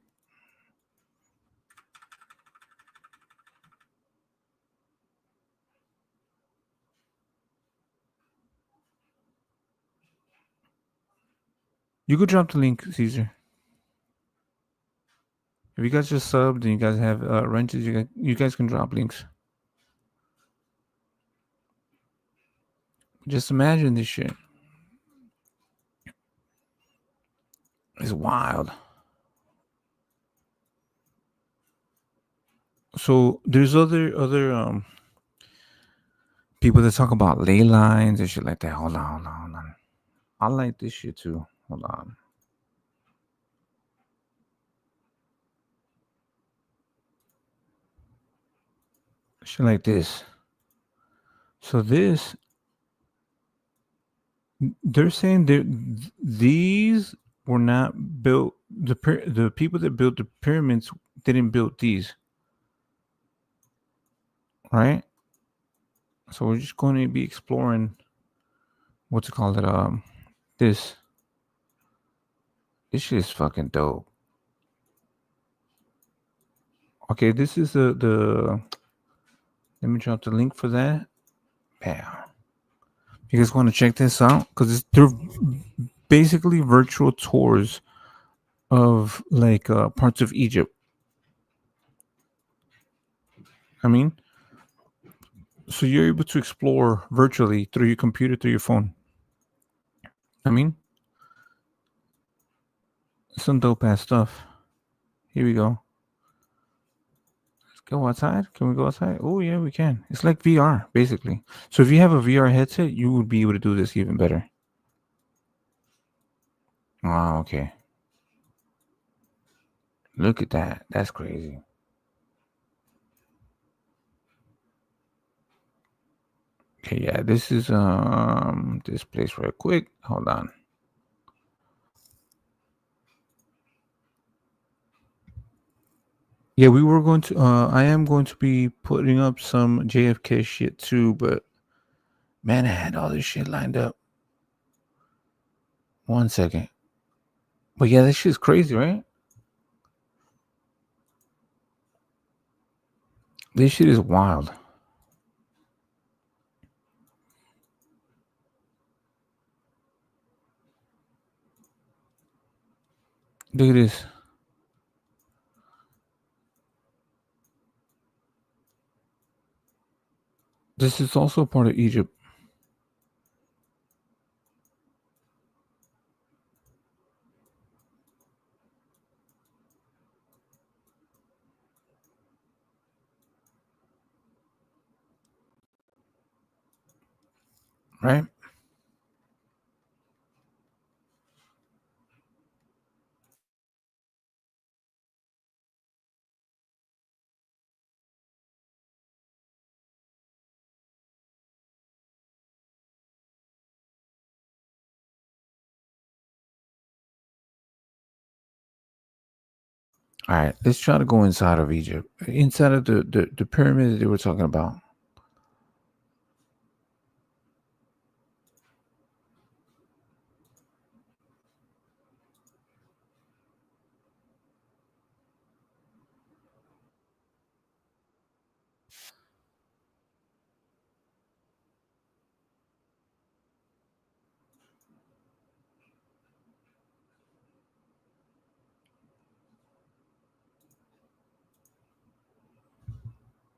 You could drop the link, Caesar. If you guys just subbed and you guys have wrenches, you guys can drop links. Just imagine this shit. It's wild. So there's other people that talk about ley lines and shit like that. Hold on. I like this shit too. Hold on. Shit like this. So this, they're saying these were not built. The people that built the pyramids didn't build these, right? So we're just going to be exploring what's it called this shit is fucking dope. Okay, this is the let me drop the link for that. Bam. You guys want to check this out? Because they're basically virtual tours of like parts of Egypt. I mean, so you're able to explore virtually through your computer, through your phone. I mean, some dope ass stuff. Here we go. Let's go outside. Can we go outside? Oh yeah, we can. It's like VR basically. So if you have a VR headset, you would be able to do this even better. Wow. Okay. Look at that. That's crazy. Okay, yeah, this is this place real quick. Hold on. Yeah, we were going to I am going to be putting up some JFK shit too, but man, I had all this shit lined up. 1 second. But yeah, this shit's crazy, right? This shit is wild. Look at this. This is also part of Egypt. right? All right, let's try to go inside of Egypt, inside of the pyramid that they were talking about.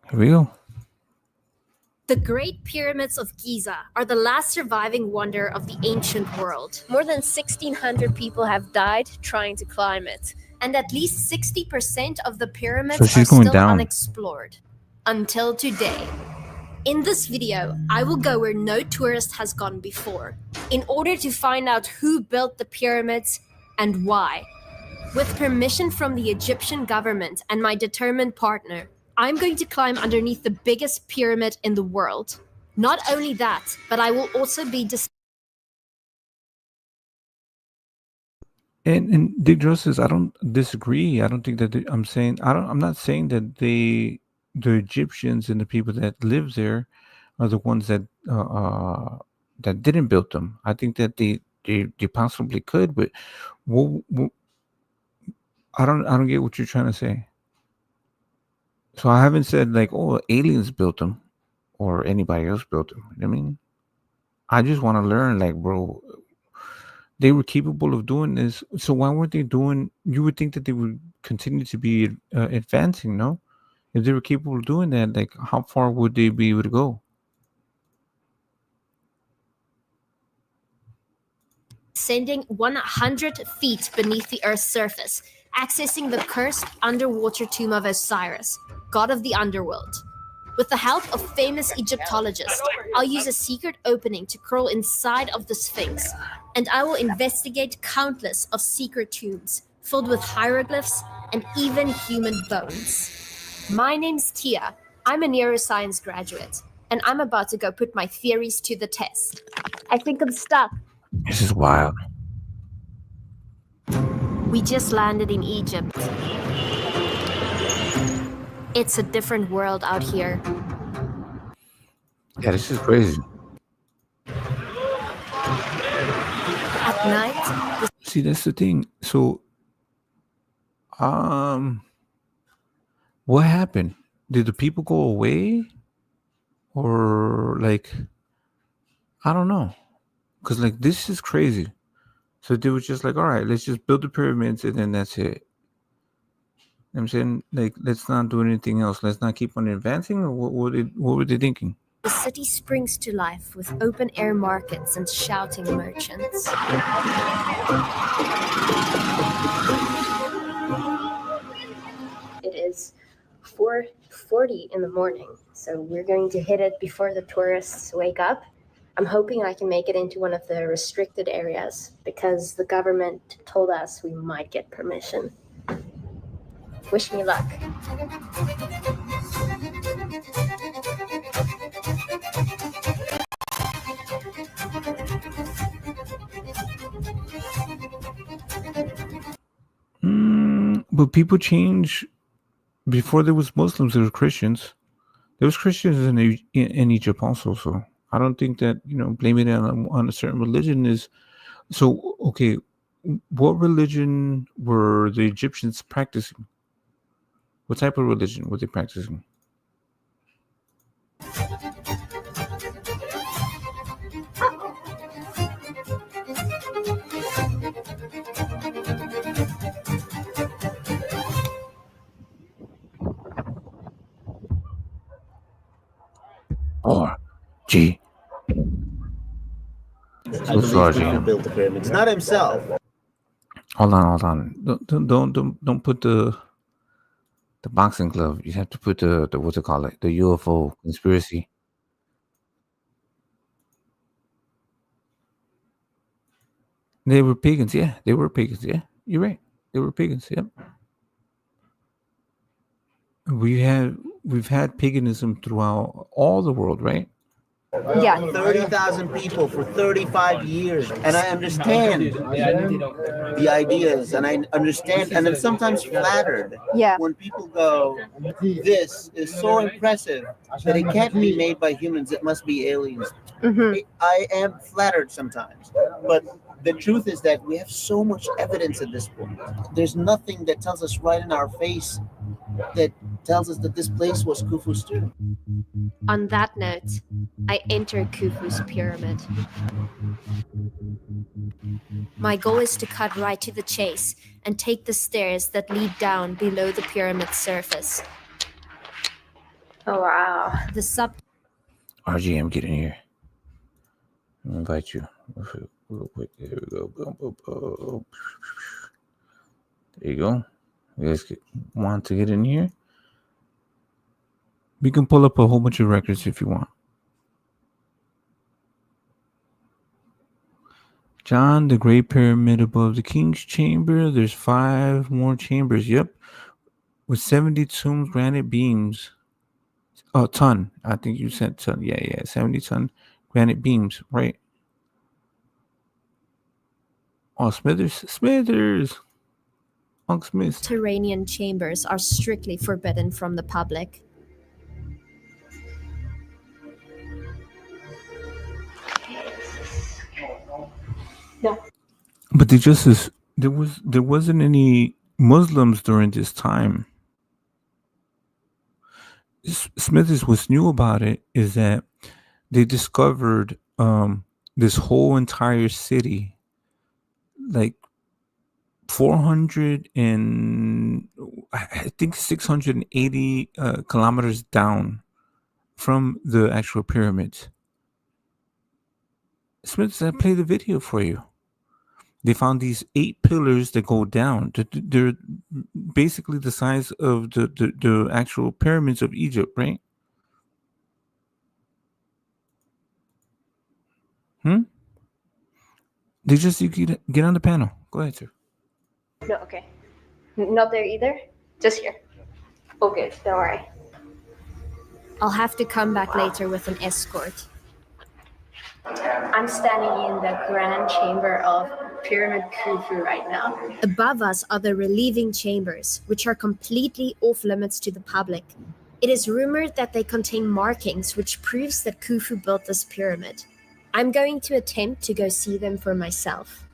Here we go. The Great Pyramids of Giza are the last surviving wonder of the ancient world. More than 1,600 people have died trying to climb it, and at least 60% of the So pyramids she's are going still down. unexplored. Until today. In this video, I will go where no tourist has gone before, in order to find out who built the pyramids and why. With permission from the Egyptian government and my determined partner, I'm going to climb underneath the biggest pyramid in the world. Not only that, but I will also be And Dick Justice, I don't disagree. I don't think that I'm not saying that the Egyptians and the people that live there are the ones that didn't build them. I think that they possibly could, but I don't get what you're trying to say. So I haven't said like, oh, aliens built them or anybody else built them. I mean, I just want to learn, like, bro, they were capable of doing this. So why weren't they doing? You would think that they would continue to be advancing, no? If they were capable of doing that, like, how far would they be able to go? descending 100 feet beneath the Earth's surface, accessing the cursed underwater tomb of Osiris, god of the underworld. With the help of famous Egyptologists, I'll use a secret opening to crawl inside of the Sphinx, and I will investigate countless of secret tombs filled with hieroglyphs and even human bones. My name's Tia. I'm a neuroscience graduate, and I'm about to go put my theories to the test. I think I'm stuck. This is wild. We just landed in Egypt. It's a different world out here. Yeah, this is crazy. At night, See, that's the thing. So, what happened? Did the people go away, or like, I don't know, because like this is crazy. So they were just like, all right, let's just build the pyramids and then that's it. I'm saying, like, let's not do anything else. Let's not keep on advancing. Or what were they thinking? the city springs to life with open-air markets and shouting merchants. It is 4:40 in the morning, so we're going to hit it before the tourists wake up. I'm hoping I can make it into one of the restricted areas because the government told us we might get permission. Wish me luck. But people change. Before there was Muslims, there were Christians. There was Christians in Egypt also. So I don't think that, blaming it on a certain religion is so. Okay, what religion were the Egyptians practicing? What type of religion were they practicing? Or G. I believe he built the pyramids, not himself. Hold on. Don't put the boxing glove. You have to put the what's it called, the UFO conspiracy. They were pagans. Yeah, they were pagans. Yeah, you're right. They were pagans. Yep. We've had paganism throughout all the world, right? Yeah, 30,000 people for 35 years. And I understand the ideas, and I understand, and I'm sometimes flattered when people go, this is so impressive that it can't be made by humans, it must be aliens. I am flattered sometimes, but the truth is that we have so much evidence at this point. There's nothing that tells us right in our face that tells us that this place was Khufu's tomb. On that note, I enter Khufu's pyramid. My goal is to cut right to the chase and take the stairs that lead down below the pyramid's surface. Oh wow. The sub RGM, get in here. I'll invite you real quick. There we go. Boom, boom, boom. There you go. You guys want to get in here? We can pull up a whole bunch of records if you want. John, the Great Pyramid above the King's Chamber. There's 5 more chambers. Yep. With 70 tombs, granite beams. Oh, ton. I think you said ton. Yeah. 70 ton granite beams, right? Oh, Smithers. Unc Smith. subterranean chambers are strictly forbidden from the public. But there wasn't any Muslims during this time. Smithers, what's new about it is that they discovered this whole entire city, like 400 and I think 680 kilometers down from the actual pyramids. Smithers, I play the video for you. They found these 8 pillars that go down. They're basically the size of the actual pyramids of Egypt, right? They just, you get on the panel. Go ahead, sir. No, okay. Not there either? Just here. Oh, good. Don't worry. I'll have to come back later with an escort. I'm standing in the grand chamber of Pyramid Khufu right now. Above us are the relieving chambers, which are completely off limits to the public. It is rumored that they contain markings which proves that Khufu built this pyramid. I'm going to attempt to go see them for myself.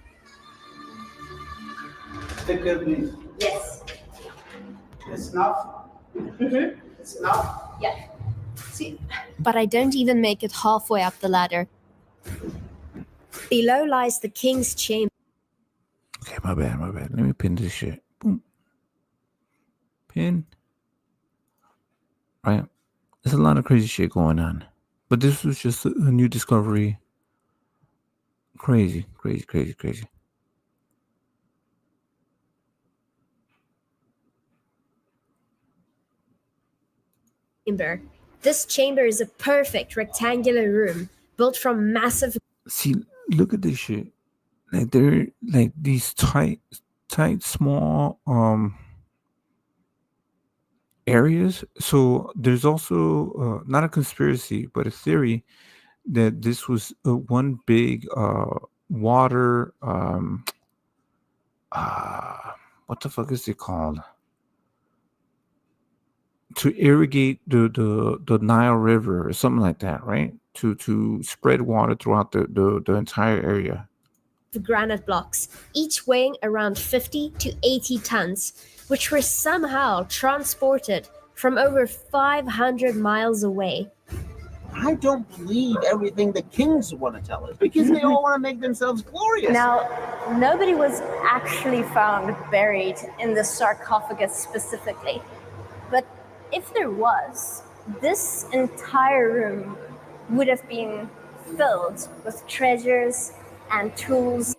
Take care, please. Yes. It's enough? Mm-hmm. It's enough? Yeah. See. But I don't even make it halfway up the ladder. Below lies the king's chamber. Okay, my bad. Let me pin this shit. Boom. Pin. Right. There's a lot of crazy shit going on. But this was just a new discovery. Crazy. This chamber is a perfect rectangular room built from massive. See, look at this shit. Like they're like these tight, small areas. So there's also not a conspiracy, but a theory that this was one big water. What the fuck is it called? To irrigate the Nile River or something like that, right? To spread water throughout the entire area. The granite blocks, each weighing around 50 to 80 tons, which were somehow transported from over 500 miles away. I don't believe everything the kings want to tell us because they all want to make themselves glorious. Now, nobody was actually found buried in the sarcophagus specifically. But if there was, this entire room would have been filled with treasures and tools.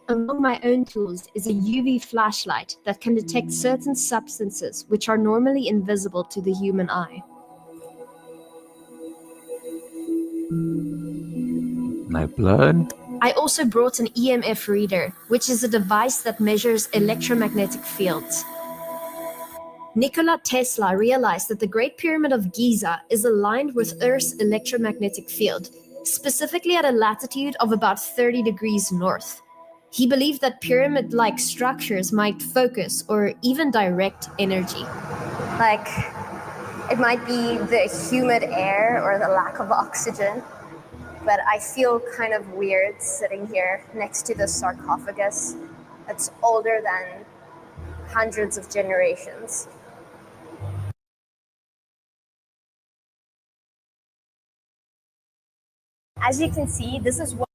Among my own tools is a UV flashlight that can detect certain substances which are normally invisible to the human eye. Like blood? I also brought an EMF reader, which is a device that measures electromagnetic fields. Nikola Tesla realized that the Great Pyramid of Giza is aligned with Earth's electromagnetic field, specifically at a latitude of about 30 degrees north. He believed that pyramid-like structures might focus or even direct energy. Like, it might be the humid air or the lack of oxygen, but I feel kind of weird sitting here next to the sarcophagus that's older than hundreds of generations. As you can see, this is what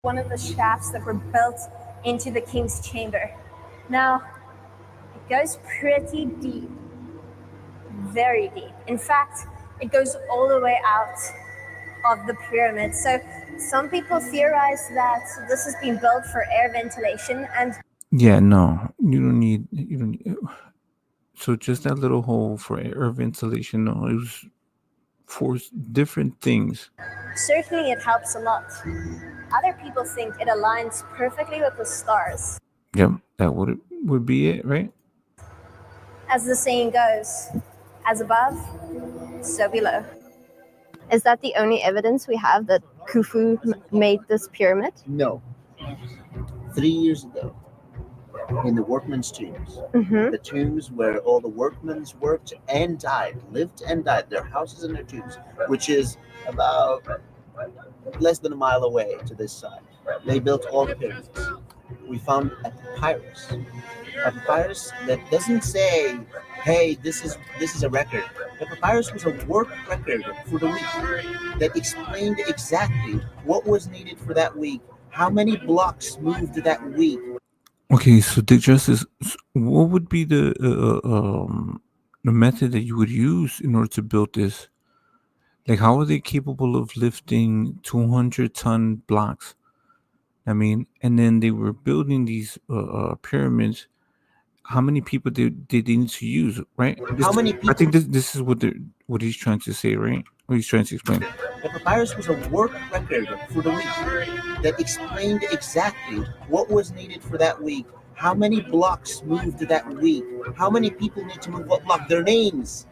one of the shafts that were built into the king's chamber. Now, it goes pretty deep, very deep. In fact, it goes all the way out of the pyramid. So some people theorize that this has been built for air ventilation, and Yeah, no, you don't need. So just that little hole for air ventilation. No, it was for different things. certainly it helps a lot. Other people think it aligns perfectly with the stars. Yep, that would be it, right? As the saying goes, as above, so below. Is that the only evidence we have that Khufu made this pyramid? No. 3 years ago, in the workmen's tombs, the tombs where all the workmen worked and died, lived and died, their houses and their tombs, which is about less than a mile away to this side. They built all the pyramids. We found a papyrus that doesn't say, "Hey, this is a record." The papyrus was a work record for the week that explained exactly what was needed for that week, how many blocks moved that week. Okay, so the justice, what would be the method that you would use in order to build this? Like, how are they capable of lifting 200-ton blocks? I mean, and then they were building these pyramids. How many people did they need to use, right? How many I think people? this is what he's trying to say, right? What he's trying to explain. The papyrus was a work record for the week that explained exactly what was needed for that week, how many blocks moved that week, how many people need to move what block, their names.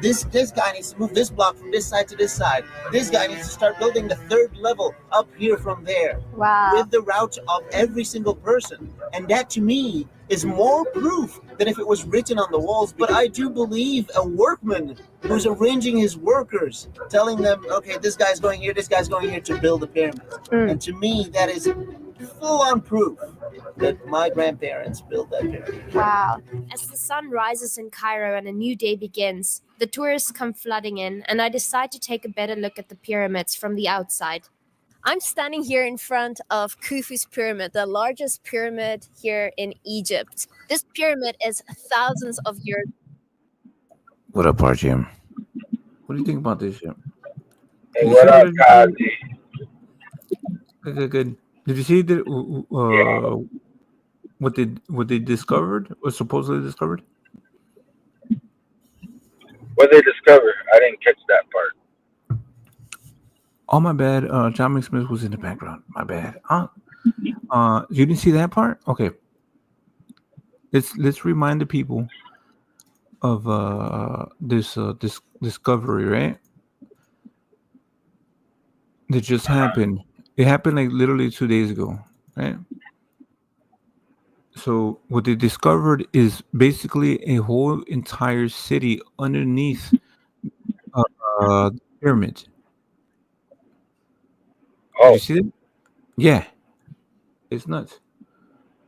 This guy needs to move this block from this side to this side. This guy needs to start building the third level up here from there. Wow. With the route of every single person. And that to me is more proof than if it was written on the walls. But I do believe a workman who's arranging his workers, telling them, okay, this guy's going here, this guy's going here to build a pyramid. And to me, that is full-on proof that my grandparents built that pyramid. Wow. As the sun rises in Cairo and a new day begins, the tourists come flooding in, and I decide to take a better look at the pyramids from the outside. I'm standing here in front of Khufu's pyramid, the largest pyramid here in Egypt. This pyramid is thousands of years. What up, RGM? What do you think about this shit? Hey, what up, KOZZY? Good. Did you see that? What they discovered or supposedly discovered? What they discovered? I didn't catch that part. Oh, my bad. John McSmith was in the background. My bad. You didn't see that part? Okay. Let's remind the people of this discovery, right? That just happened. It happened like literally 2 days ago, right? So what they discovered is basically a whole entire city underneath the pyramid. Did Oh, you see it? Yeah, it's nuts.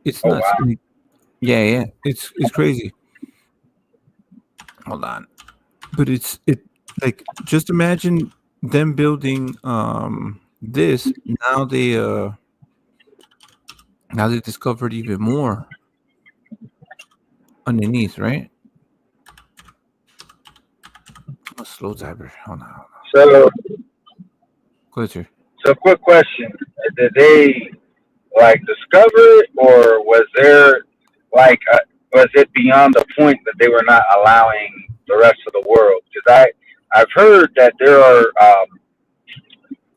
It's oh nuts. wow. Yeah, it's crazy. Hold on, but it like just imagine them building this. Now they discovered even more underneath, right? slow diver. Hold on. So, Go ahead, sir. so quick question: did they like discover it, or was there was it beyond the point that they were not allowing the rest of the world? Because I've heard that there are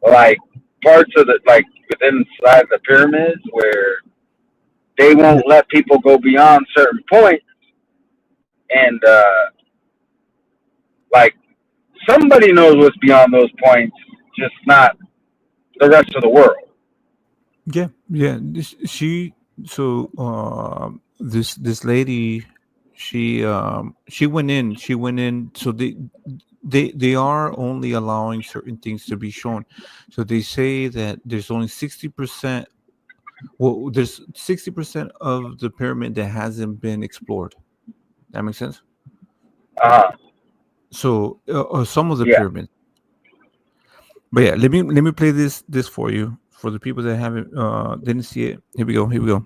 like parts of the like within inside the pyramids where they won't let people go beyond certain points, and like somebody knows what's beyond those points, just not the rest of the world. Yeah, yeah. This lady, she went in. She went in. So they are only allowing certain things to be shown. So they say that there's only 60%. Well, there's 60% of the pyramid that hasn't been explored. That makes sense. So some of the Yeah. pyramids. But yeah, let me play this for you for the people that haven't didn't see it. Here we go.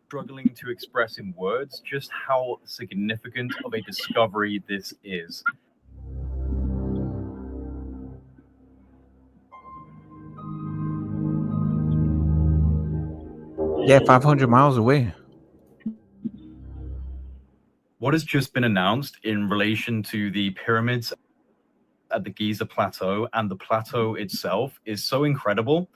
Struggling to express in words just how significant of a discovery this is. Yeah, 500 miles away. What has just been announced in relation to the pyramids at the Giza plateau and the plateau itself is so incredible,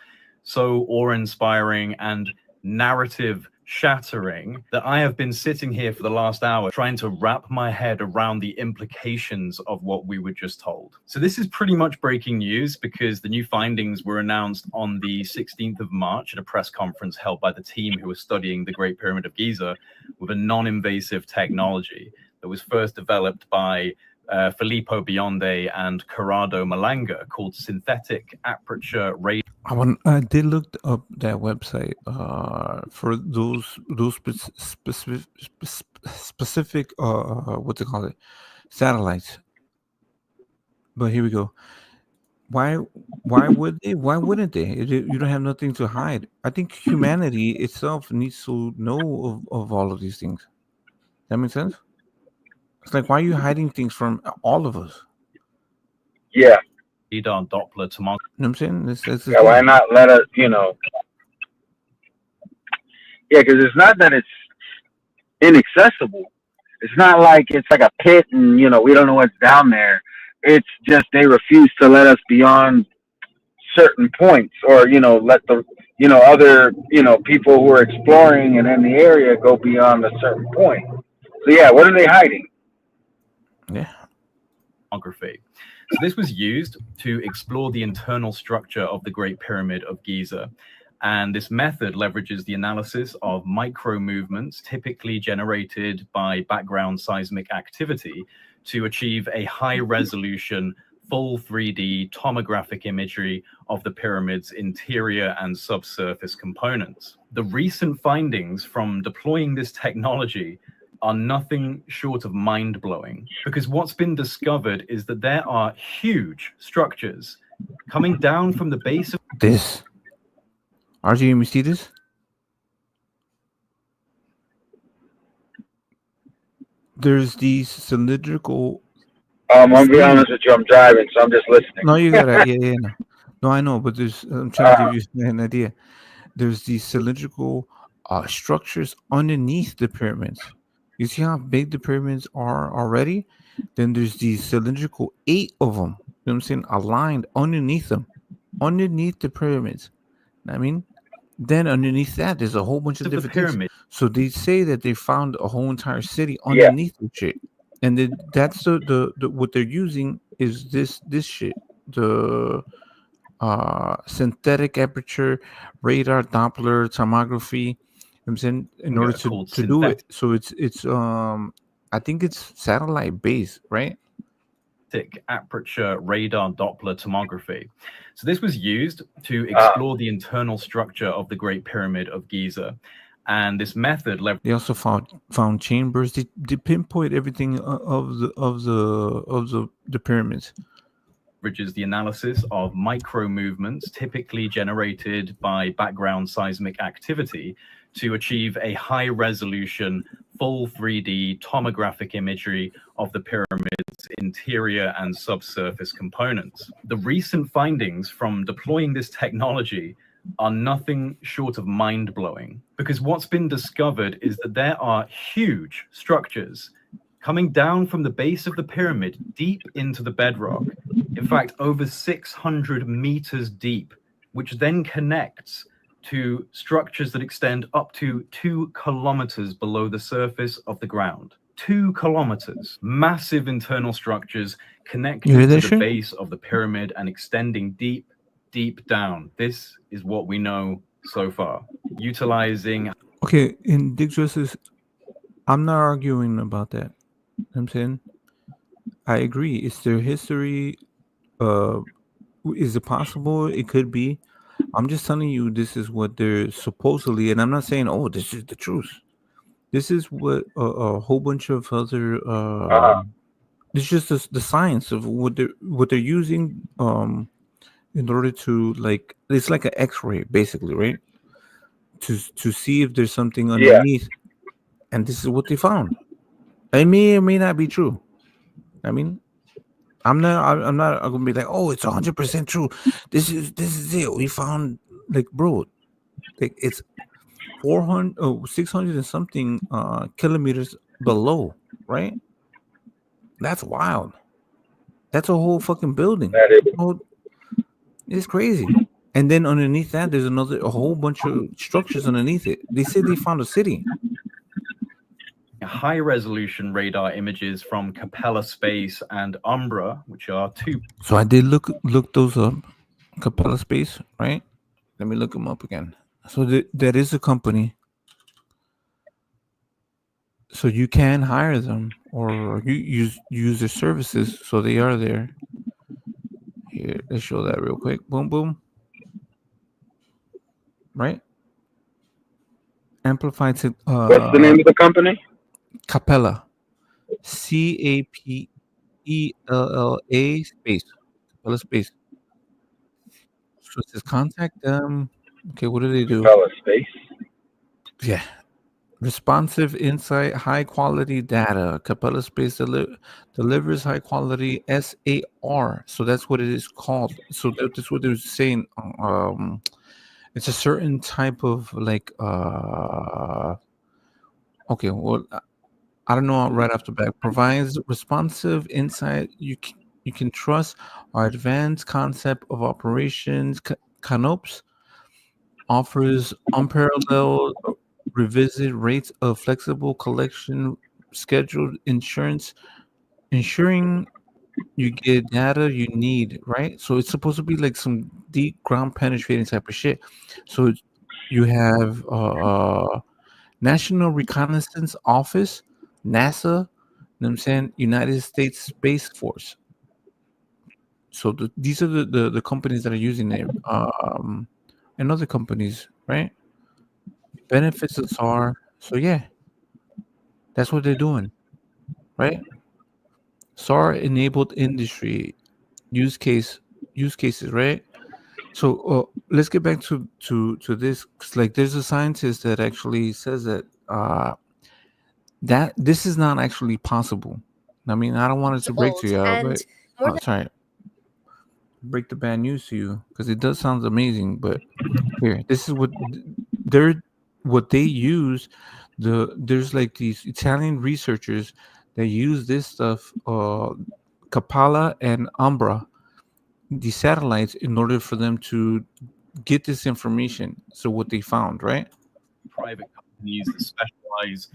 so awe-inspiring and narrative shattering that I have been sitting here for the last hour trying to wrap my head around the implications of what we were just told. So this is pretty much breaking news because the new findings were announced on the 16th of March at a press conference held by the team who was studying the Great Pyramid of Giza with a non-invasive technology that was first developed by Filippo Bionde and Corrado Malanga called synthetic aperture radar. I did look up that website for those specific what's it called, satellites. But here we go. Why would they? Why wouldn't they? You don't have nothing to hide. I think humanity itself needs to know of all of these things. That makes sense. It's like, why are you hiding things from all of us? Yeah. Radar Doppler tomography. You know what I'm saying? That's Yeah, why not let us, Yeah, because it's not that it's inaccessible. It's not like it's like a pit and, we don't know what's down there. It's just they refuse to let us beyond certain points or, let the, other, people who are exploring and in the area go beyond a certain point. So, yeah, what are they hiding? Yeah. So this was used to explore the internal structure of the Great Pyramid of Giza. And this method leverages the analysis of micro movements typically generated by background seismic activity to achieve a high resolution, full 3D tomographic imagery of the pyramid's interior and subsurface components. The recent findings from deploying this technology are nothing short of mind-blowing, because what's been discovered is that there are huge structures coming down from the base of this. RJ, you see this? There's these cylindrical. I'm gonna be honest with you. I'm driving, so I'm just listening. No, you gotta. Yeah. No, I know, but I'm trying to give you an idea. There's these cylindrical structures underneath the pyramids. You see how big the pyramids are already? Then there's these cylindrical 8 of them. You know what I'm saying? Aligned underneath them, underneath the pyramids. I mean, then underneath that, there's a whole bunch of different things. So they say that they found a whole entire city underneath the shit, and then that's the what they're using is this shit, the synthetic aperture radar Doppler tomography. I'm saying in order to do it. So it's I think it's satellite based, right? Aperture radar Doppler tomography. So this was used to explore the internal structure of the Great Pyramid of Giza. And this method they also found chambers. They pinpoint everything of the pyramids. Leverages the analysis of micro movements typically generated by background seismic activity to achieve a high resolution, full 3D tomographic imagery of the pyramid's interior and subsurface components. The recent findings from deploying this technology are nothing short of mind-blowing, because what's been discovered is that there are huge structures coming down from the base of the pyramid deep into the bedrock, in fact over 600 meters deep, which then connects to structures that extend up to 2 kilometers below the surface of the ground. 2 kilometers. Massive internal structures connected to the base of the pyramid and extending deep, deep down. This is what we know so far. Utilizing... Okay, in Dick Justice, I'm not arguing about that. You know what I'm saying? I agree. It's their history. Is it possible? It could be. I'm just telling you this is what they're supposedly, and I'm not saying, oh, this is the truth. This is what a whole bunch of other it's just the science of what they're using in order to, like, it's like an X-ray basically, right? To see if there's something underneath, and this is what they found. It may or may not be true. I mean, I'm not gonna be like, oh, it's 100% true. This is it. We found, like, bro, like, it's 600 and something kilometers below, right? That's wild. That's a whole fucking building. It's crazy. And then underneath that, there's a whole bunch of structures underneath it. They said they found a city. High-resolution radar images from Capella Space and Umbra, which are two... So I did look those up. Capella Space, right? Let me look them up again. So that is a company. So you can hire them, or you use their services. So they are there. Here, let's show that real quick. Boom, boom. Right? Amplified. What's the name of the company? Capella. CAPELLA space. Capella Space. So it says contact them. Okay, what do they do? Capella Space. Yeah. Responsive insight, high quality data. Capella Space delivers high quality SAR. So that's what it is called. So that's what they're saying. It's a certain type of, like, okay, well, I don't know right off the bat. Provides responsive insight you can trust. Our advanced concept of operations, Canopes, offers unparalleled revisit rates of flexible collection scheduled ensuring you get data you need, right? So it's supposed to be like some deep ground penetrating type of shit. So you have National Reconnaissance Office, NASA, you know what I'm saying, United States Space Force. So these are the companies that are using it, and other companies, right? Benefits of SAR. So yeah, that's what they're doing, right? SAR enabled industry use cases, right? So let's get back to this. 'Cause, like, there's a scientist that actually says that that this is not actually possible. I mean, I don't want it to break to you, but sorry, break the bad news to you, because it does sound amazing. But here, this is what they use. There's like these Italian researchers that use this stuff, Capella and Umbra, these satellites, in order for them to get this information. So what they found, right? Private companies that specialize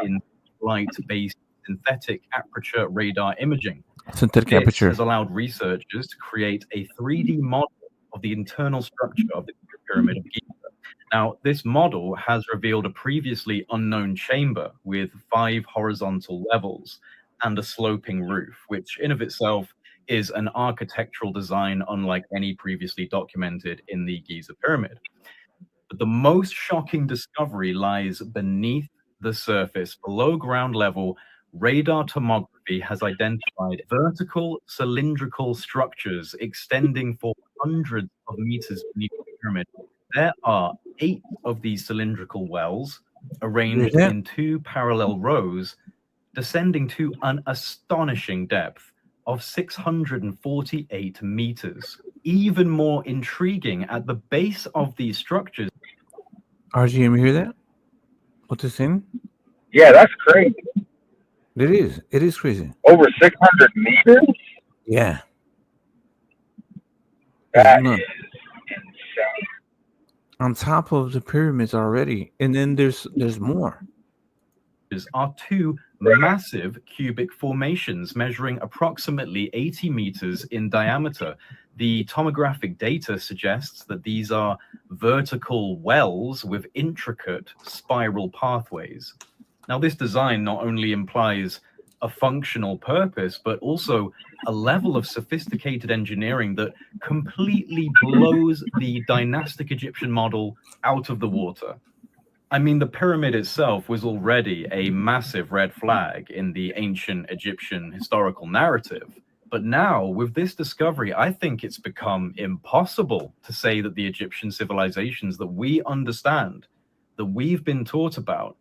in light-based synthetic aperture radar imaging. Synthetic This aperture has allowed researchers to create a 3D model of the internal structure of the pyramid of Giza. Now, this model has revealed a previously unknown chamber with 5 horizontal levels and a sloping roof, which in of itself is an architectural design unlike any previously documented in the Giza pyramid. But the most shocking discovery lies beneath the surface. Below ground level, radar tomography has identified vertical cylindrical structures extending for hundreds of meters beneath the pyramid. There are 8 of these cylindrical wells arranged in 2 parallel rows, descending to an astonishing depth of 648 meters. Even more intriguing, at the base of these structures. RGM, you hear that? What they're saying? Yeah, that's crazy. It is. It is crazy. Over 600 meters? Yeah. That It's is nuts. insane. On top of the pyramids already, and then there's more. Are 2 massive cubic formations measuring approximately 80 meters in diameter. The tomographic data suggests that these are vertical wells with intricate spiral pathways. Now, this design not only implies a functional purpose, but also a level of sophisticated engineering that completely blows the dynastic Egyptian model out of the water. I mean, the pyramid itself was already a massive red flag in the ancient Egyptian historical narrative. But now, with this discovery, I think it's become impossible to say that the Egyptian civilizations that we understand, that we've been taught about,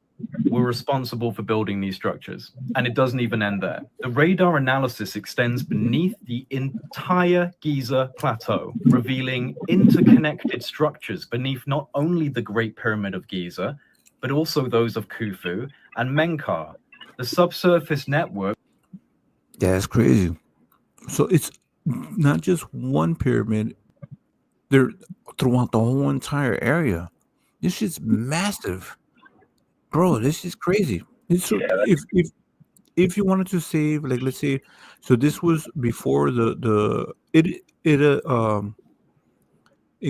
were responsible for building these structures. And it doesn't even end there. The radar analysis extends beneath the entire Giza plateau, revealing interconnected structures beneath not only the Great Pyramid of Giza, but also those of Khufu and Menkaure. The subsurface network. That's crazy. So it's not just one pyramid. They're throughout the whole entire area. This shit's massive. Bro, this is crazy. If you wanted to save, like, let's say, so this was before it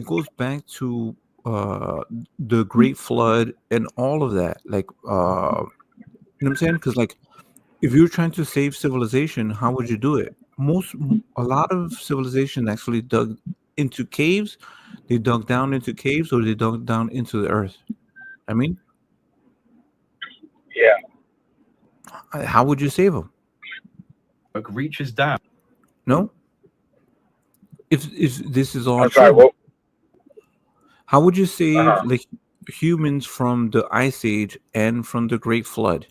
goes back to the Great Flood and all of that. Like, you know what I'm saying? Because, like, if you're trying to save civilization, how would you do it? A lot of civilization actually dug into caves. They dug down into caves, or they dug down into the earth. I mean, yeah. How would you save them? Reaches down. No. If this is all I'm true, sorry, how would you save like humans from the Ice Age and from the Great Flood?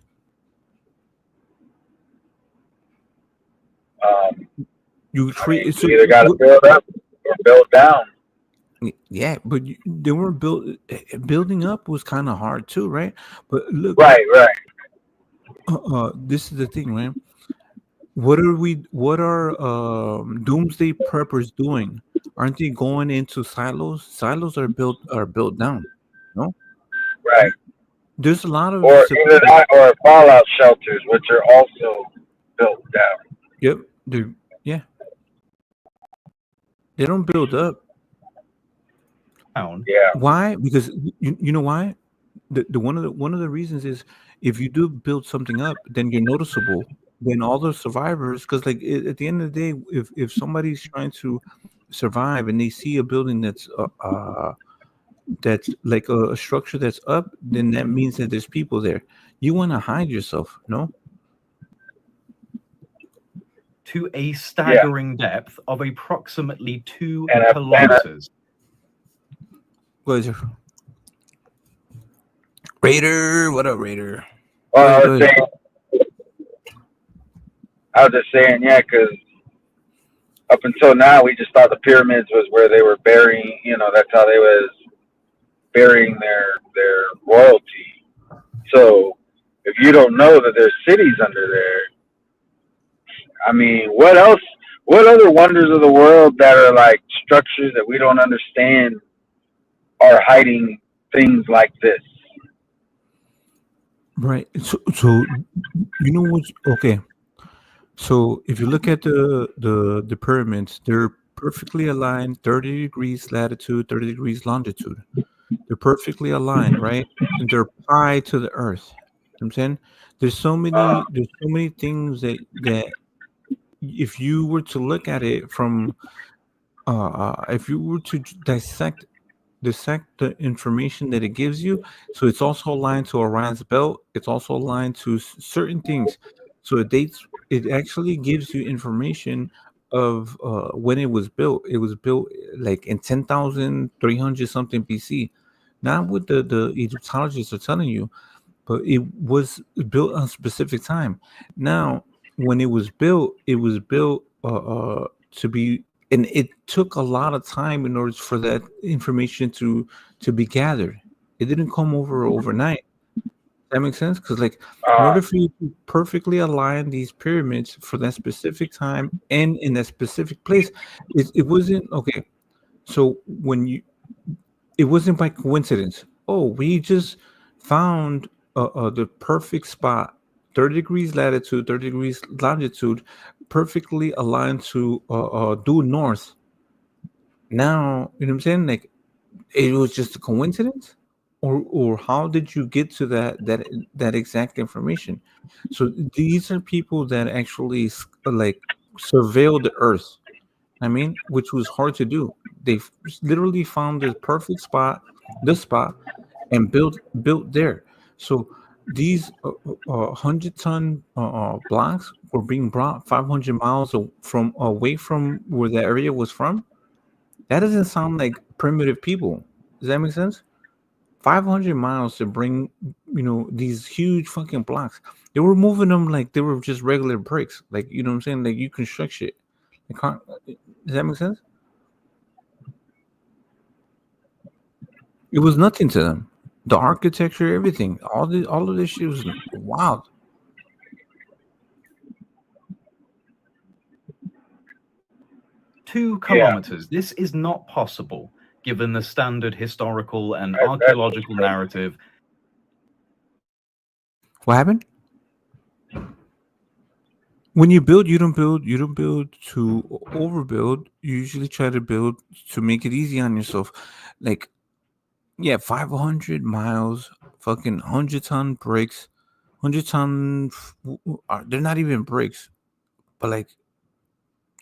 You either got to build up or build down. Yeah, but they were building up was kind of hard too, right? But look, right. This is the thing, right? What are doomsday preppers doing? Aren't they going into silos? Silos are built down, no? Right. There's a lot of or either that or fallout shelters, which are also built down. Yep. They don't build up. Yeah. Why? Because you know why? The one of the reasons is, if you do build something up, then you're noticeable. Then all the survivors, because like at the end of the day, if somebody's trying to survive and they see a building that's like a structure that's up, then that means that there's people there. You want to hide yourself, no? To a staggering depth of approximately 2 kilometers. What is it? Raider, what up, Raider? Well, I was just saying, yeah, because up until now, we just thought the pyramids was where they were burying, that's how they was burying their royalty. So if you don't know that there's cities under there, I mean, what else? What other wonders of the world that are like structures that we don't understand are hiding things like this? Right. So you know what's okay. So if you look at the pyramids, they're perfectly aligned, 30 degrees latitude, 30 degrees longitude. They're perfectly aligned, right? And they're pi to the earth. You know what I'm saying there's so many things that if you were to look at it from if you were to dissect the information that it gives you, so it's also aligned to Orion's belt, it's also aligned to certain things, so it actually gives you information of when it was built. It was built like in 10,300 something BC, not what the Egyptologists are telling you. but it was built on a specific time. Now, when it was built to be, and it took a lot of time in order for that information to be gathered. It didn't come overnight. That makes sense, because like in order for you to perfectly align these pyramids for that specific time and in that specific place, it wasn't okay. So it wasn't by coincidence. Oh, we just found the perfect spot, 30 degrees latitude, 30 degrees longitude, perfectly aligned to due north. Now, you know what I'm saying? Like, it was just a coincidence, or how did you get to that exact information? So these are people that actually like surveilled the Earth. I mean, which was hard to do. They literally found the perfect spot, and built there. So these 100-ton blocks were being brought 500 miles from away from where the area was from. That doesn't sound like primitive people. Does that make sense? 500 miles to bring, these huge fucking blocks. They were moving them like they were just regular bricks. Like, you know what I'm saying? Like, you construct shit. Does that make sense? It was nothing to them. The architecture, everything, all of this shit was wild. 2 kilometers. This is not possible given the standard historical and archaeological narrative. What happened? When you build, you don't build to overbuild. You usually try to build to make it easy on yourself. Like, yeah, 500 miles, fucking 100-ton bricks, 100-ton. They're not even bricks, but like,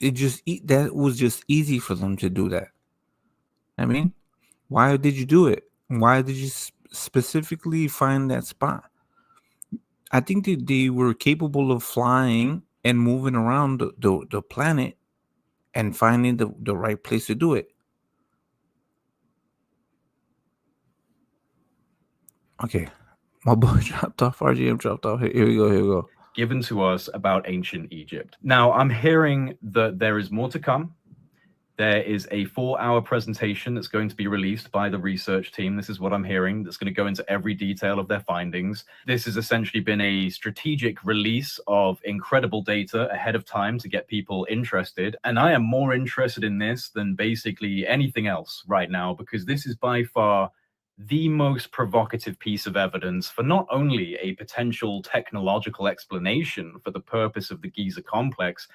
that was just easy for them to do that. I mean, why did you do it? Why did you specifically find that spot? I think that they were capable of flying and moving around the planet and finding the right place to do it. Okay. My boy dropped off. RGM dropped off. Here we go. Given to us about ancient Egypt. Now, I'm hearing that there is more to come. There is a 4-hour presentation that's going to be released by the research team. This is what I'm hearing. That's going to go into every detail of their findings. This has essentially been a strategic release of incredible data ahead of time to get people interested. And I am more interested in this than basically anything else right now, because this is by far the most provocative piece of evidence for not only a potential technological explanation for the purpose of the Giza complex,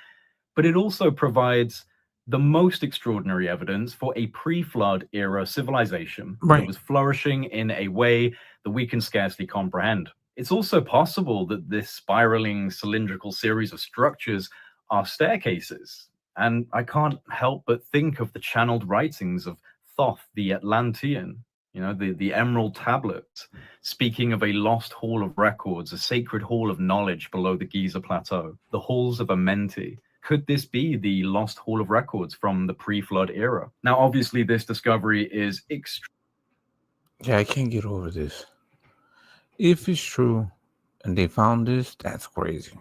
but it also provides the most extraordinary evidence for a pre-flood era civilization that was flourishing in a way that we can scarcely comprehend. It's also possible that this spiraling cylindrical series of structures are staircases. And I can't help but think of the channeled writings of Thoth the Atlantean, the Emerald Tablet, speaking of a lost hall of records, a sacred hall of knowledge below the Giza Plateau, the halls of Amenti. Could this be the lost hall of records from the pre-flood era? Now, obviously, this discovery is Yeah, I can't get over this. If it's true and they found this, that's crazy.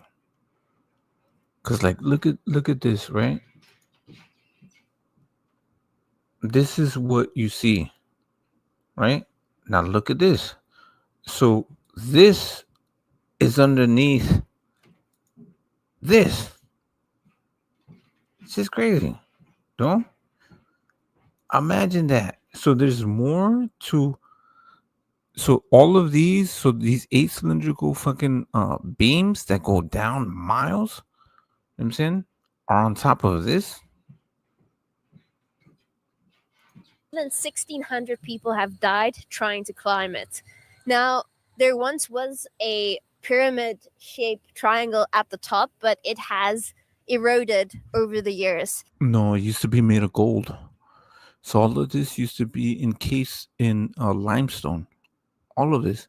Cause like, look at this, right? This is what you see, right? Now look at this. So this is underneath this. It's just crazy. Don't imagine that. So there's more to. So all of these, so these 8 cylindrical fucking beams that go down miles, you know what I'm saying, are on top of this. More than 1,600 people have died trying to climb it. Now, there once was a pyramid-shaped triangle at the top, but it has eroded over the years. No, it used to be made of gold. So all of this used to be encased in limestone. All of this.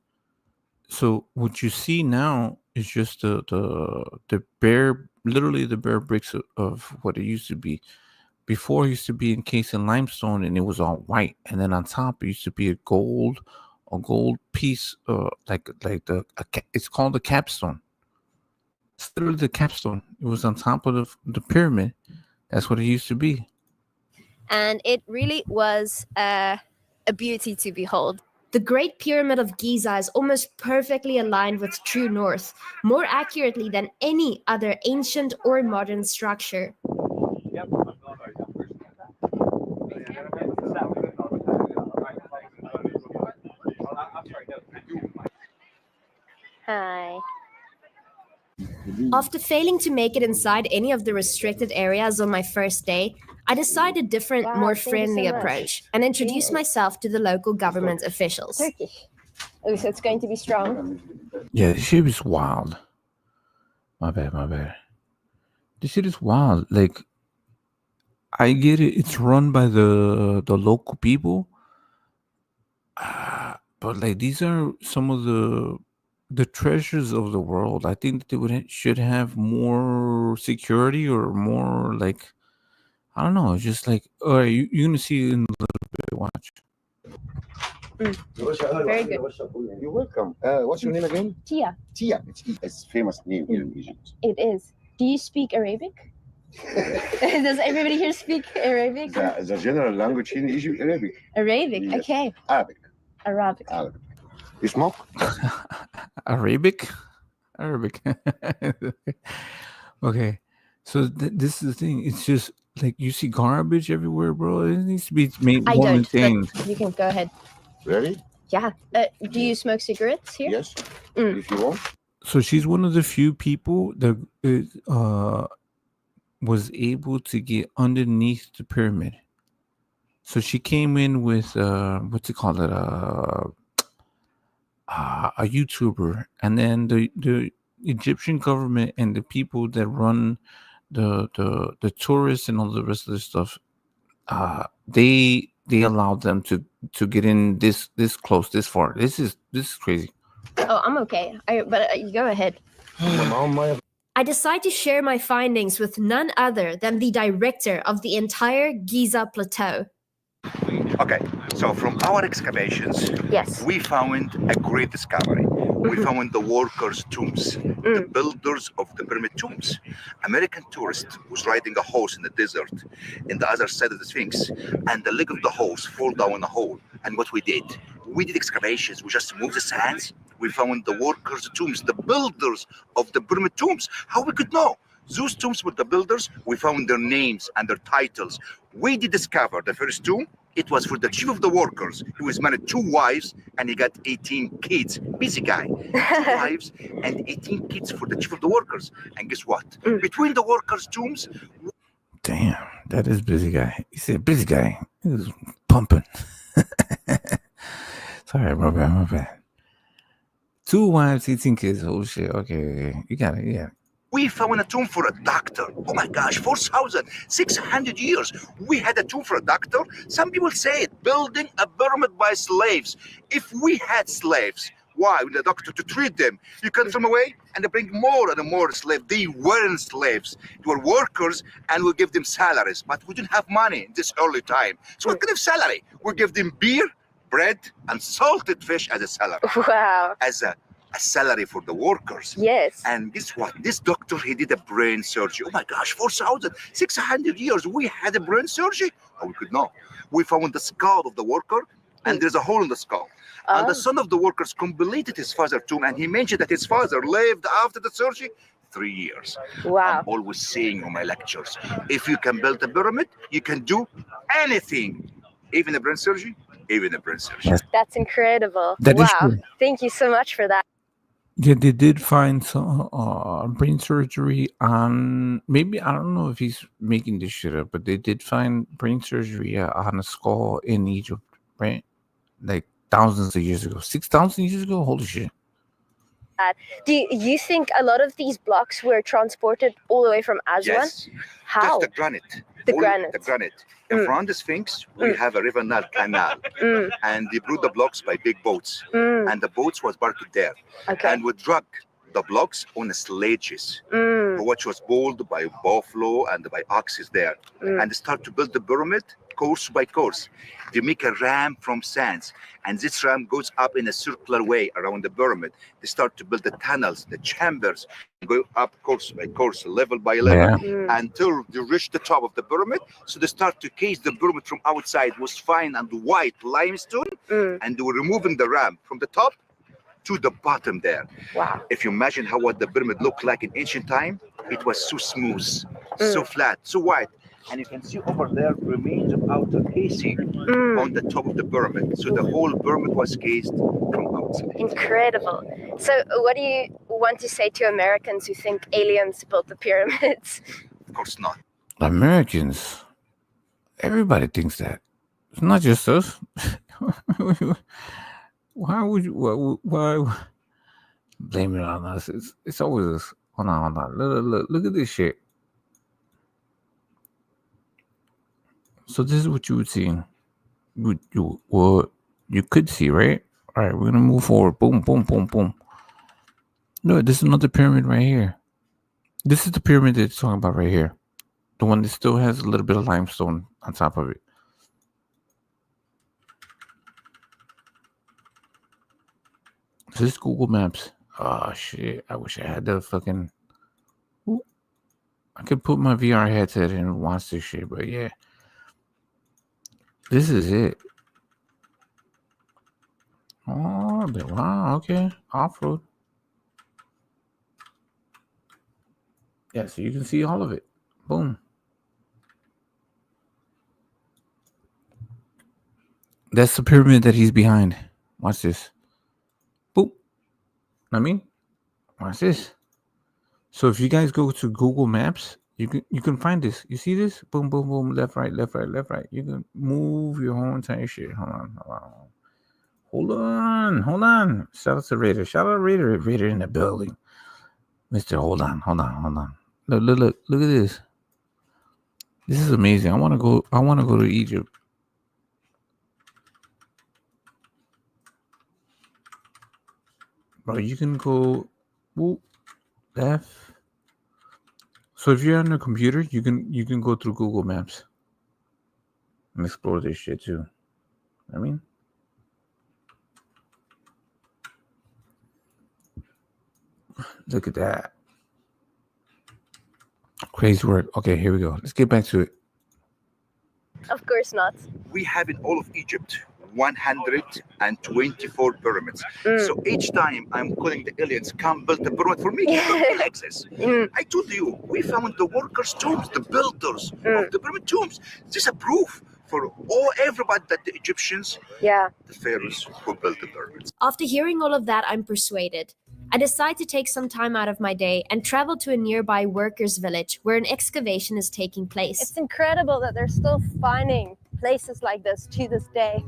So what you see now is just the bare, literally the bare bricks of what it used to be. Before, it used to be encased in limestone and it was all white, and then on top it used to be a gold a gold piece, it's called the capstone. It's literally the capstone. It was on top of the pyramid. That's what it used to be. And it really was a beauty to behold. The Great Pyramid of Giza is almost perfectly aligned with true north, more accurately than any other ancient or modern structure. Hi. After failing to make it inside any of the restricted areas on my first day, I decided a different, more friendly approach and introduced myself to the local government officials. Turkish. Oh, so it's going to be strong. Yeah, this shit is wild. My bad. This shit is wild. Like, I get it. It's run by the local people. But like, these are some of the treasures of the world. I think that they should have more security or more like, I don't know. It's just like, all right, you're gonna see it in a little bit. Watch. Very good. You're welcome. What's your name again? Tia. Tia. It's a famous name here in Egypt. It is. Do you speak Arabic? Does everybody here speak Arabic? The general language here in Egypt, Arabic. Arabic, Yes. okay. Arabic. Arabic. Arabic. You smoke? Arabic. Okay. So this is the thing. It's just like you see garbage everywhere, bro. It needs to be made I more don't, maintained. but you can go ahead. Really? Yeah. Do you smoke cigarettes here? Yes. Mm. If you want. So she's one of the few people that was able to get underneath the pyramid. So she came in with what's it called? A YouTuber, and then the Egyptian government and the people that run the tourists and all the rest of the stuff, they allowed them to get in this close, this far. This is crazy. Oh, I'm okay. But you go ahead. I decide to share my findings with none other than the director of the entire Giza plateau. Okay, so from our excavations, Yes. we found a great discovery. We found the workers' tombs, the builders of the pyramid tombs. American tourist was riding a horse in the desert in the other side of the Sphinx, and the leg of the horse fall down a hole. And what we did excavations. We just moved the sands. We found the workers' tombs, the builders of the pyramid tombs. How we could know? Those tombs were the builders. We found their names and their titles. We did discover the first tomb. It was for the chief of the workers. He was married 2 wives and he got 18 kids. Busy guy. 2 wives and 18 kids for the chief of the workers. And guess what? Between the workers' tombs. Damn, that is busy guy. He said busy guy. He was pumping. Sorry, my bad. 2 wives, 18 kids. Oh shit. Okay. You got it. Yeah. We found a tomb for a doctor. Oh my gosh, 4,600 years. We had a tomb for a doctor. Some people say it, building a pyramid by slaves. If we had slaves, why? With a doctor to treat them. You cut them away and they bring more and more slaves. They weren't slaves. They were workers and we give them salaries. But we didn't have money in this early time. So what kind of salary? We give them beer, bread, and salted fish as a salary. Wow. As a salary for the workers. Yes. And guess what? This doctor, he did a brain surgery. Oh my gosh, 4,600 years we had a brain surgery? Oh, we could know. We found the skull of the worker and there's a hole in the skull. And the son of the workers completed his father's tomb and he mentioned that his father lived after the surgery 3 years. Wow. I'm always saying on my lectures, if you can build a pyramid, you can do anything. Even a brain surgery, even a brain surgery. That's incredible. That is wow. true. Thank you so much for that. Yeah, they did find some brain surgery on, maybe, I don't know if he's making this shit up, but they did find brain surgery on a skull in Egypt, right? Like thousands of years ago, 6,000 years ago. Holy shit! Do you think a lot of these blocks were transported all the way from Aswan? Yes. How? That's the granite. The All granite. The granite. In front of the Sphinx, we have a river Nile canal. And they brought the blocks by big boats. And the boats was parked there. Okay. And we drug the blocks on the sledges, which was pulled by buffalo and by oxes there. And they start to build the pyramid course by course. They make a ramp from sands, and this ramp goes up in a circular way around the pyramid. They start to build the tunnels, the chambers, go up course by course, level by level, until they reach the top of the pyramid. So they start to case the pyramid from outside with fine and white limestone, and they were removing the ramp from the top to the bottom there. Wow. If you imagine how what the pyramid looked like in ancient time, it was so smooth, so flat, so white. And you can see over there remains of outer casing on the top of the pyramid. So the whole pyramid was cased from outside. Incredible. So what do you want to say to Americans who think aliens built the pyramids? Of course not. Americans, everybody thinks that. It's not just us. Why would you? Why blame it on us? It's always us. Hold on. Look at this shit. So this is what you would see. What you could see, right? All right, we're gonna move forward. Boom, boom, boom, boom. No, this is another pyramid right here. This is the pyramid that it's talking about right here. The one that still has a little bit of limestone on top of it. This is Google Maps. Oh shit! I wish I had the fucking. Ooh. I could put my VR headset in and watch this shit, but yeah. This is it. Oh, wow, okay. Off-road. Yeah, so you can see all of it. Boom. That's the pyramid that he's behind. Watch this. Boop. Watch this. So if you guys go to Google Maps, you can find this. You see this? Boom, boom, boom. Left, right, left, right, left, right. You can move your whole entire shit. Hold on. Shout out to Raider. Raider in the building. Mister, hold on. Look at this. This is amazing. I want to go to Egypt. Bro, you can go left. So if you're on a computer, you can go through Google Maps and explore this shit too. Look at that. Crazy work. Okay, here we go. Let's get back to it. Of course not. We have in all of Egypt 124 pyramids. So each time I'm calling the aliens, come build the pyramid for me, give me access. I told you, we found the workers' tombs, the builders of the pyramid tombs. This is a proof for everybody that the Egyptians, the pharaohs who built the pyramids. After hearing all of that, I'm persuaded. I decide to take some time out of my day and travel to a nearby workers' village where an excavation is taking place. It's incredible that they're still finding places like this to this day.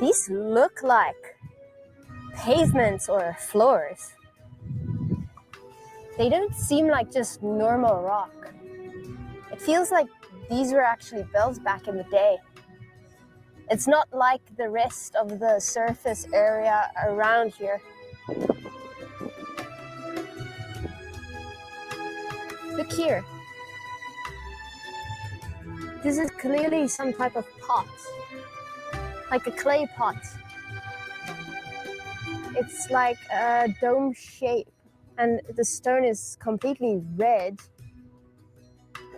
These look like pavements or floors. They don't seem like just normal rock. It feels like these were actually built back in the day. It's not like the rest of the surface area around here. Look here. This is clearly some type of pot, like a clay pot. It's like a dome shape, and the stone is completely red.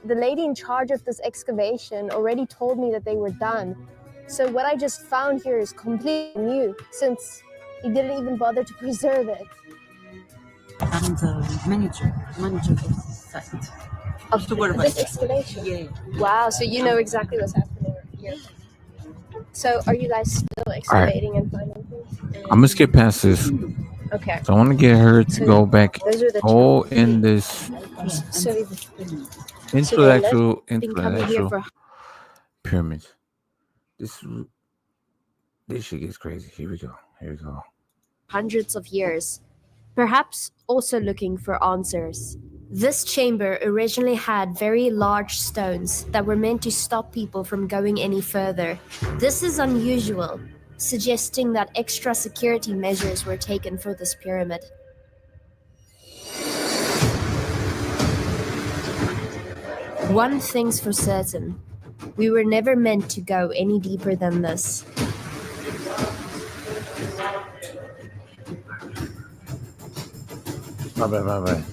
The lady in charge of this excavation already told me that they were done. So what I just found here is completely new, since he didn't even bother to preserve it. I'm the manager of the site. Of this excavation? Yeah. Wow, so you know exactly what's happening here. So are you guys still excavating and finding things? I'm gonna skip past this. Okay. So I want to get her to go back in this So into they the left actual pyramids. This shit gets crazy. Here we go. Hundreds of years, perhaps also looking for answers. This chamber originally had very large stones that were meant to stop people from going any further. This is unusual, suggesting that extra security measures were taken for this pyramid. One thing's for certain. We were never meant to go any deeper than this. Bye.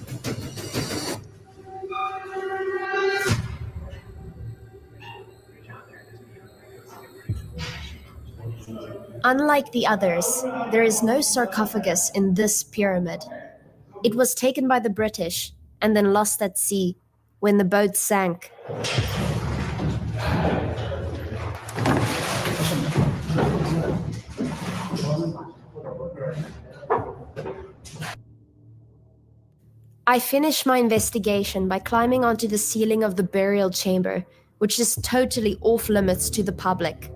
Unlike the others, there is no sarcophagus in this pyramid. It was taken by the British and then lost at sea when the boat sank. I finished my investigation by climbing onto the ceiling of the burial chamber, which is totally off limits to the public.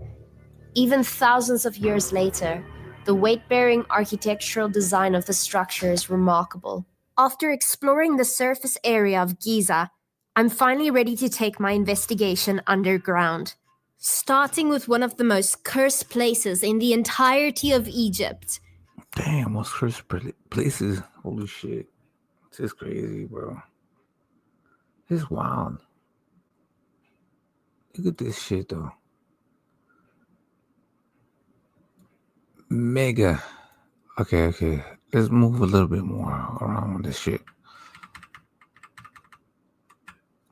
Even thousands of years later, the weight-bearing architectural design of the structure is remarkable. After exploring the surface area of Giza, I'm finally ready to take my investigation underground. Starting with one of the most cursed places in the entirety of Egypt. Damn, most cursed places. Holy shit. This is crazy, bro. This is wild. Look at this shit, though. Mega. Okay. Let's move a little bit more around with this shit.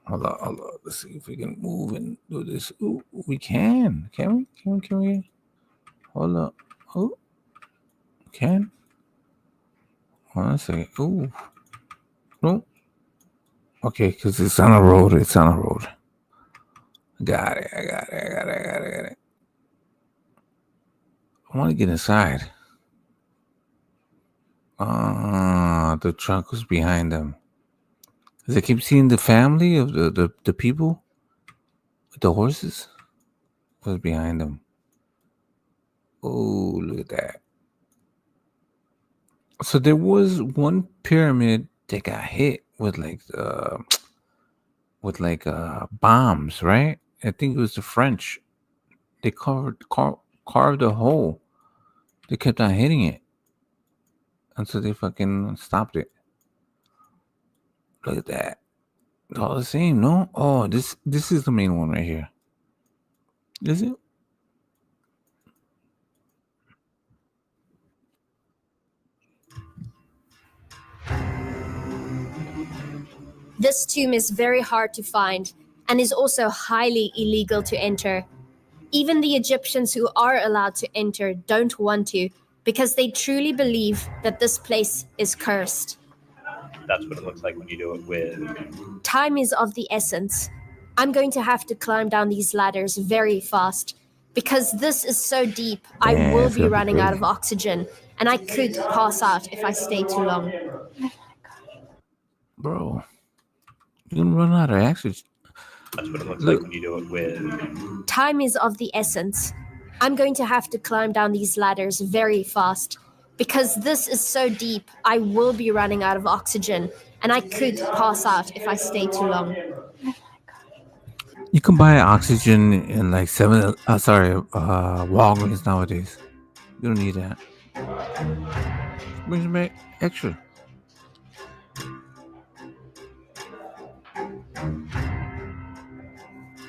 Hold on. Let's see if we can move and do this. Ooh, we can. Can we? Hold up. Oh, can. Hold on a second. Ooh. No. Okay, because it's on a road. Got it. I got it. I want to get inside. The truck was behind them. Does I keep seeing the family of the people with the horses was behind them. Oh, look at that. So there was one pyramid that got hit with bombs, right? I think it was the French. They carved a hole. They kept on hitting it until they fucking stopped it. Look at that. It's all the same, no? Oh, this is the main one right here. Is it? This tomb is very hard to find and is also highly illegal to enter. Even the Egyptians who are allowed to enter don't want to because they truly believe that this place is cursed. That's what it looks like when you do it with... Time is of the essence. I'm going to have to climb down these ladders very fast because this is so deep, I will be running out of oxygen and I could pass out if I stay too long. Bro, you're gonna run out of oxygen. That's what it looks like when you do it with... Time is of the essence. I'm going to have to climb down these ladders very fast because this is so deep, I will be running out of oxygen and I could pass out if I stay too long. You can buy oxygen in like Walgreens nowadays. You don't need that. Brings back extra.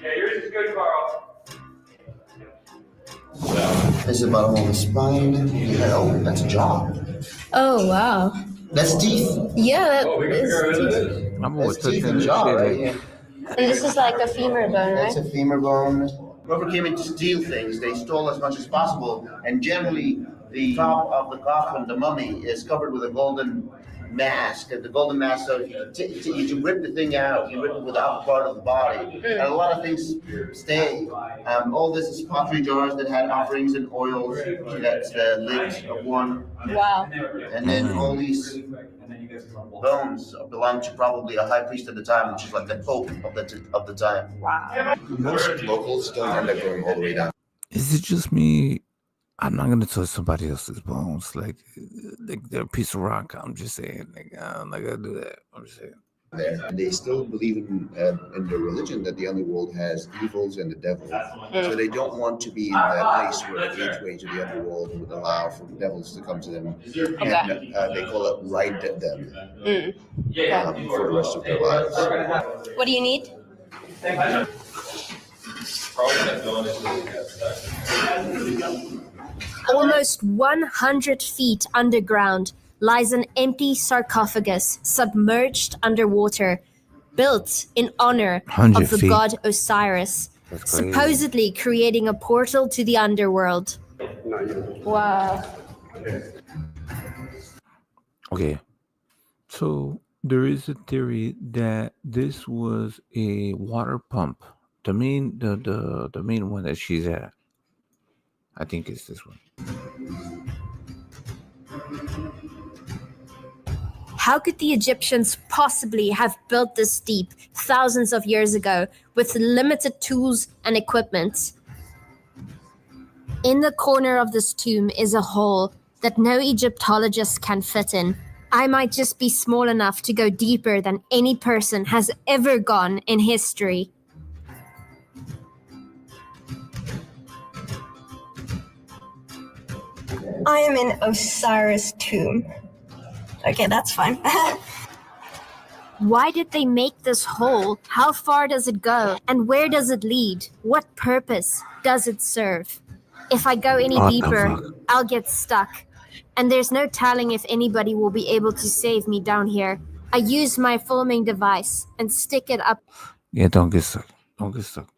Yeah, yours is good, Carl. This is about all the spine. Oh, that's a jaw. Oh, wow. That's teeth. Yeah, that is I'm always teeth touching and this jaw, shit. right? Yeah. And this is like a femur bone, right? That's a femur bone. Whoever came in to steal things, they stole as much as possible. And generally, the top of the coffin, the mummy, is covered with a golden mask. And the golden mask, so if you rip the thing out, you rip it without part of the body. And a lot of things stay. All this is pottery jars that had offerings and oils. That's the lids of one. Wow. And then all these bones belong to probably a high priest at the time, which is like the pope of the time. Wow. Most locals don't end up going all the way down. Is it just me? I'm not gonna touch somebody else's bones. Like they're a piece of rock. I'm just saying. I'm not gonna do that. I'm just saying. There, and they still believe in their religion that the underworld has evils and the devil. So they don't want to be in that place where the gateway to the underworld would allow for devils to come to them. Okay. And they call it ride them for the rest of their lives. What do you need? Almost 100 feet underground lies an empty sarcophagus submerged underwater, built in honor 100 of the feet. god Osiris, That's crazy. supposedly creating a portal to the underworld. Wow. Okay. So there is a theory that this was a water pump. The main one that she's at. I think it's this one. How could the Egyptians possibly have built this deep thousands of years ago with limited tools and equipment? In the corner of this tomb is a hole that no Egyptologist can fit in. I might just be small enough to go deeper than any person has ever gone in history. I am in Osiris' tomb. Okay, that's fine. Why did they make this hole? How far does it go? And where does it lead? What purpose does it serve? If I go any deeper, I'll get stuck. And there's no telling if anybody will be able to save me down here. I use my filming device and stick it up Yeah, don't get stuck. Don't get stuck.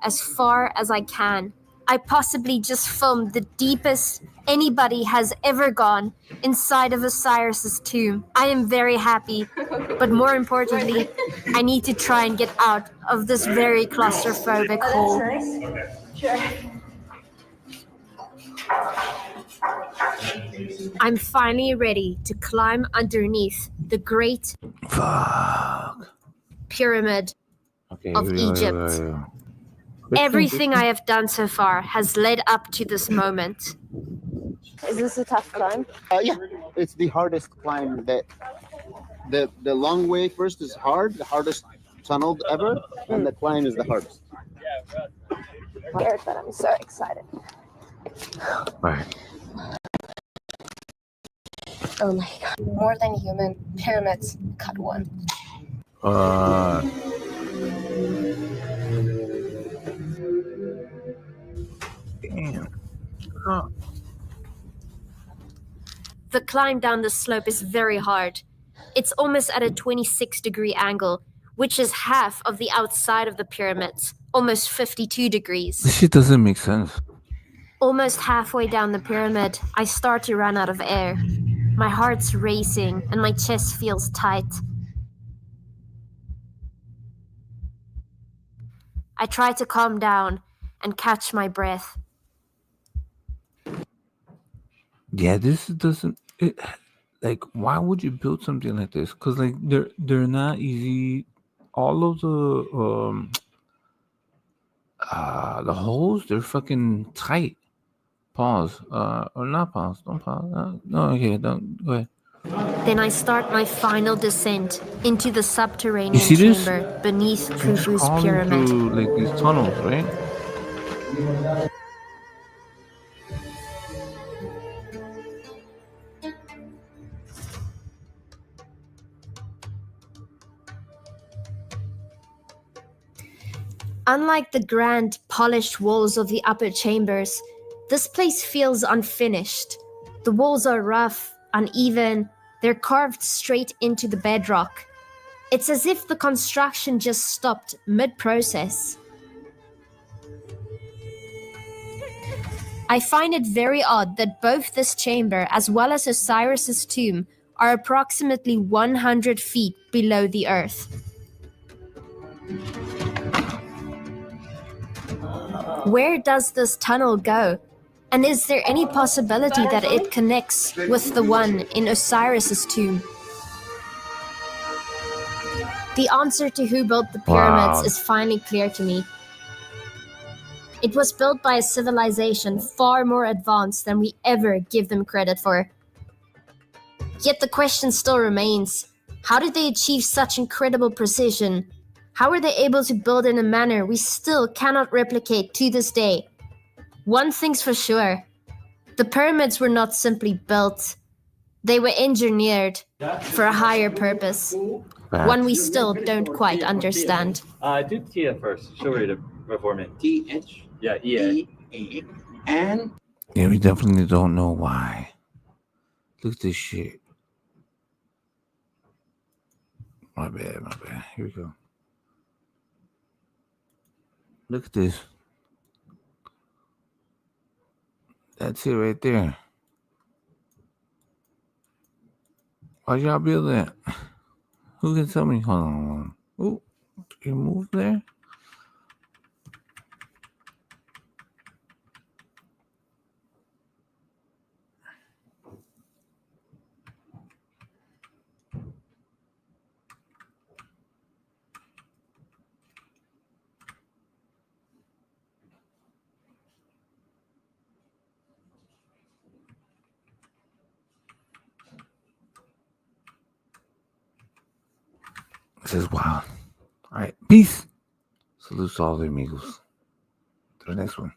as far as I can. I possibly just filmed the deepest anybody has ever gone inside of Osiris's tomb. I am very happy, but more importantly, I need to try and get out of this very claustrophobic hole. That's nice. Sure. I'm finally ready to climb underneath the great pyramid of Egypt. Everything I have done so far has led up to this moment. Is this a tough climb? Yeah, it's the hardest climb. That the long way first is hard, the hardest tunnel ever, and the climb is the hardest. Scared, but I'm so excited. Right. Oh my god. More than human. Pyramids. Cut one. Damn. The climb down the slope is very hard. It's almost at a 26-degree angle, which is half of the outside of the pyramids, almost 52 degrees. This shit doesn't make sense. Almost halfway down the pyramid, I start to run out of air. My heart's racing and my chest feels tight. I try to calm down and catch my breath. Yeah, this doesn't. Like, why would you build something like this? Because like they're not easy. All of the holes, they're fucking tight. Pause. Or not pause. Don't pause. No, okay, don't go ahead. Then I start my final descent into the subterranean You see this? chamber beneath It's Khufu's crawling pyramid. through like these tunnels, right? Unlike the grand, polished walls of the upper chambers, this place feels unfinished. The walls are rough, uneven, they're carved straight into the bedrock. It's as if the construction just stopped mid-process. I find it very odd that both this chamber as well as Osiris's tomb are approximately 100 feet below the earth. Where does this tunnel go? And is there any possibility that it connects with the one in Osiris's tomb? The answer to who built the pyramids is finally clear to me. It was built by a civilization far more advanced than we ever give them credit for. Yet the question still remains, how did they achieve such incredible precision? How were they able to build in a manner we still cannot replicate to this day? One thing's for sure, the pyramids were not simply built, they were engineered for a higher purpose, one we still don't quite understand. Do Tia first, show her the Reforme. TH. Yeah, EA. And Yeah, we definitely don't know why. Look at this shit. My bad. Here we go. Look at this. That's it right there. Why'd y'all build that? Who can tell me? Hold on. Oh, you move there? This is wild. All right, peace. Salute to all the amigos. To the next one.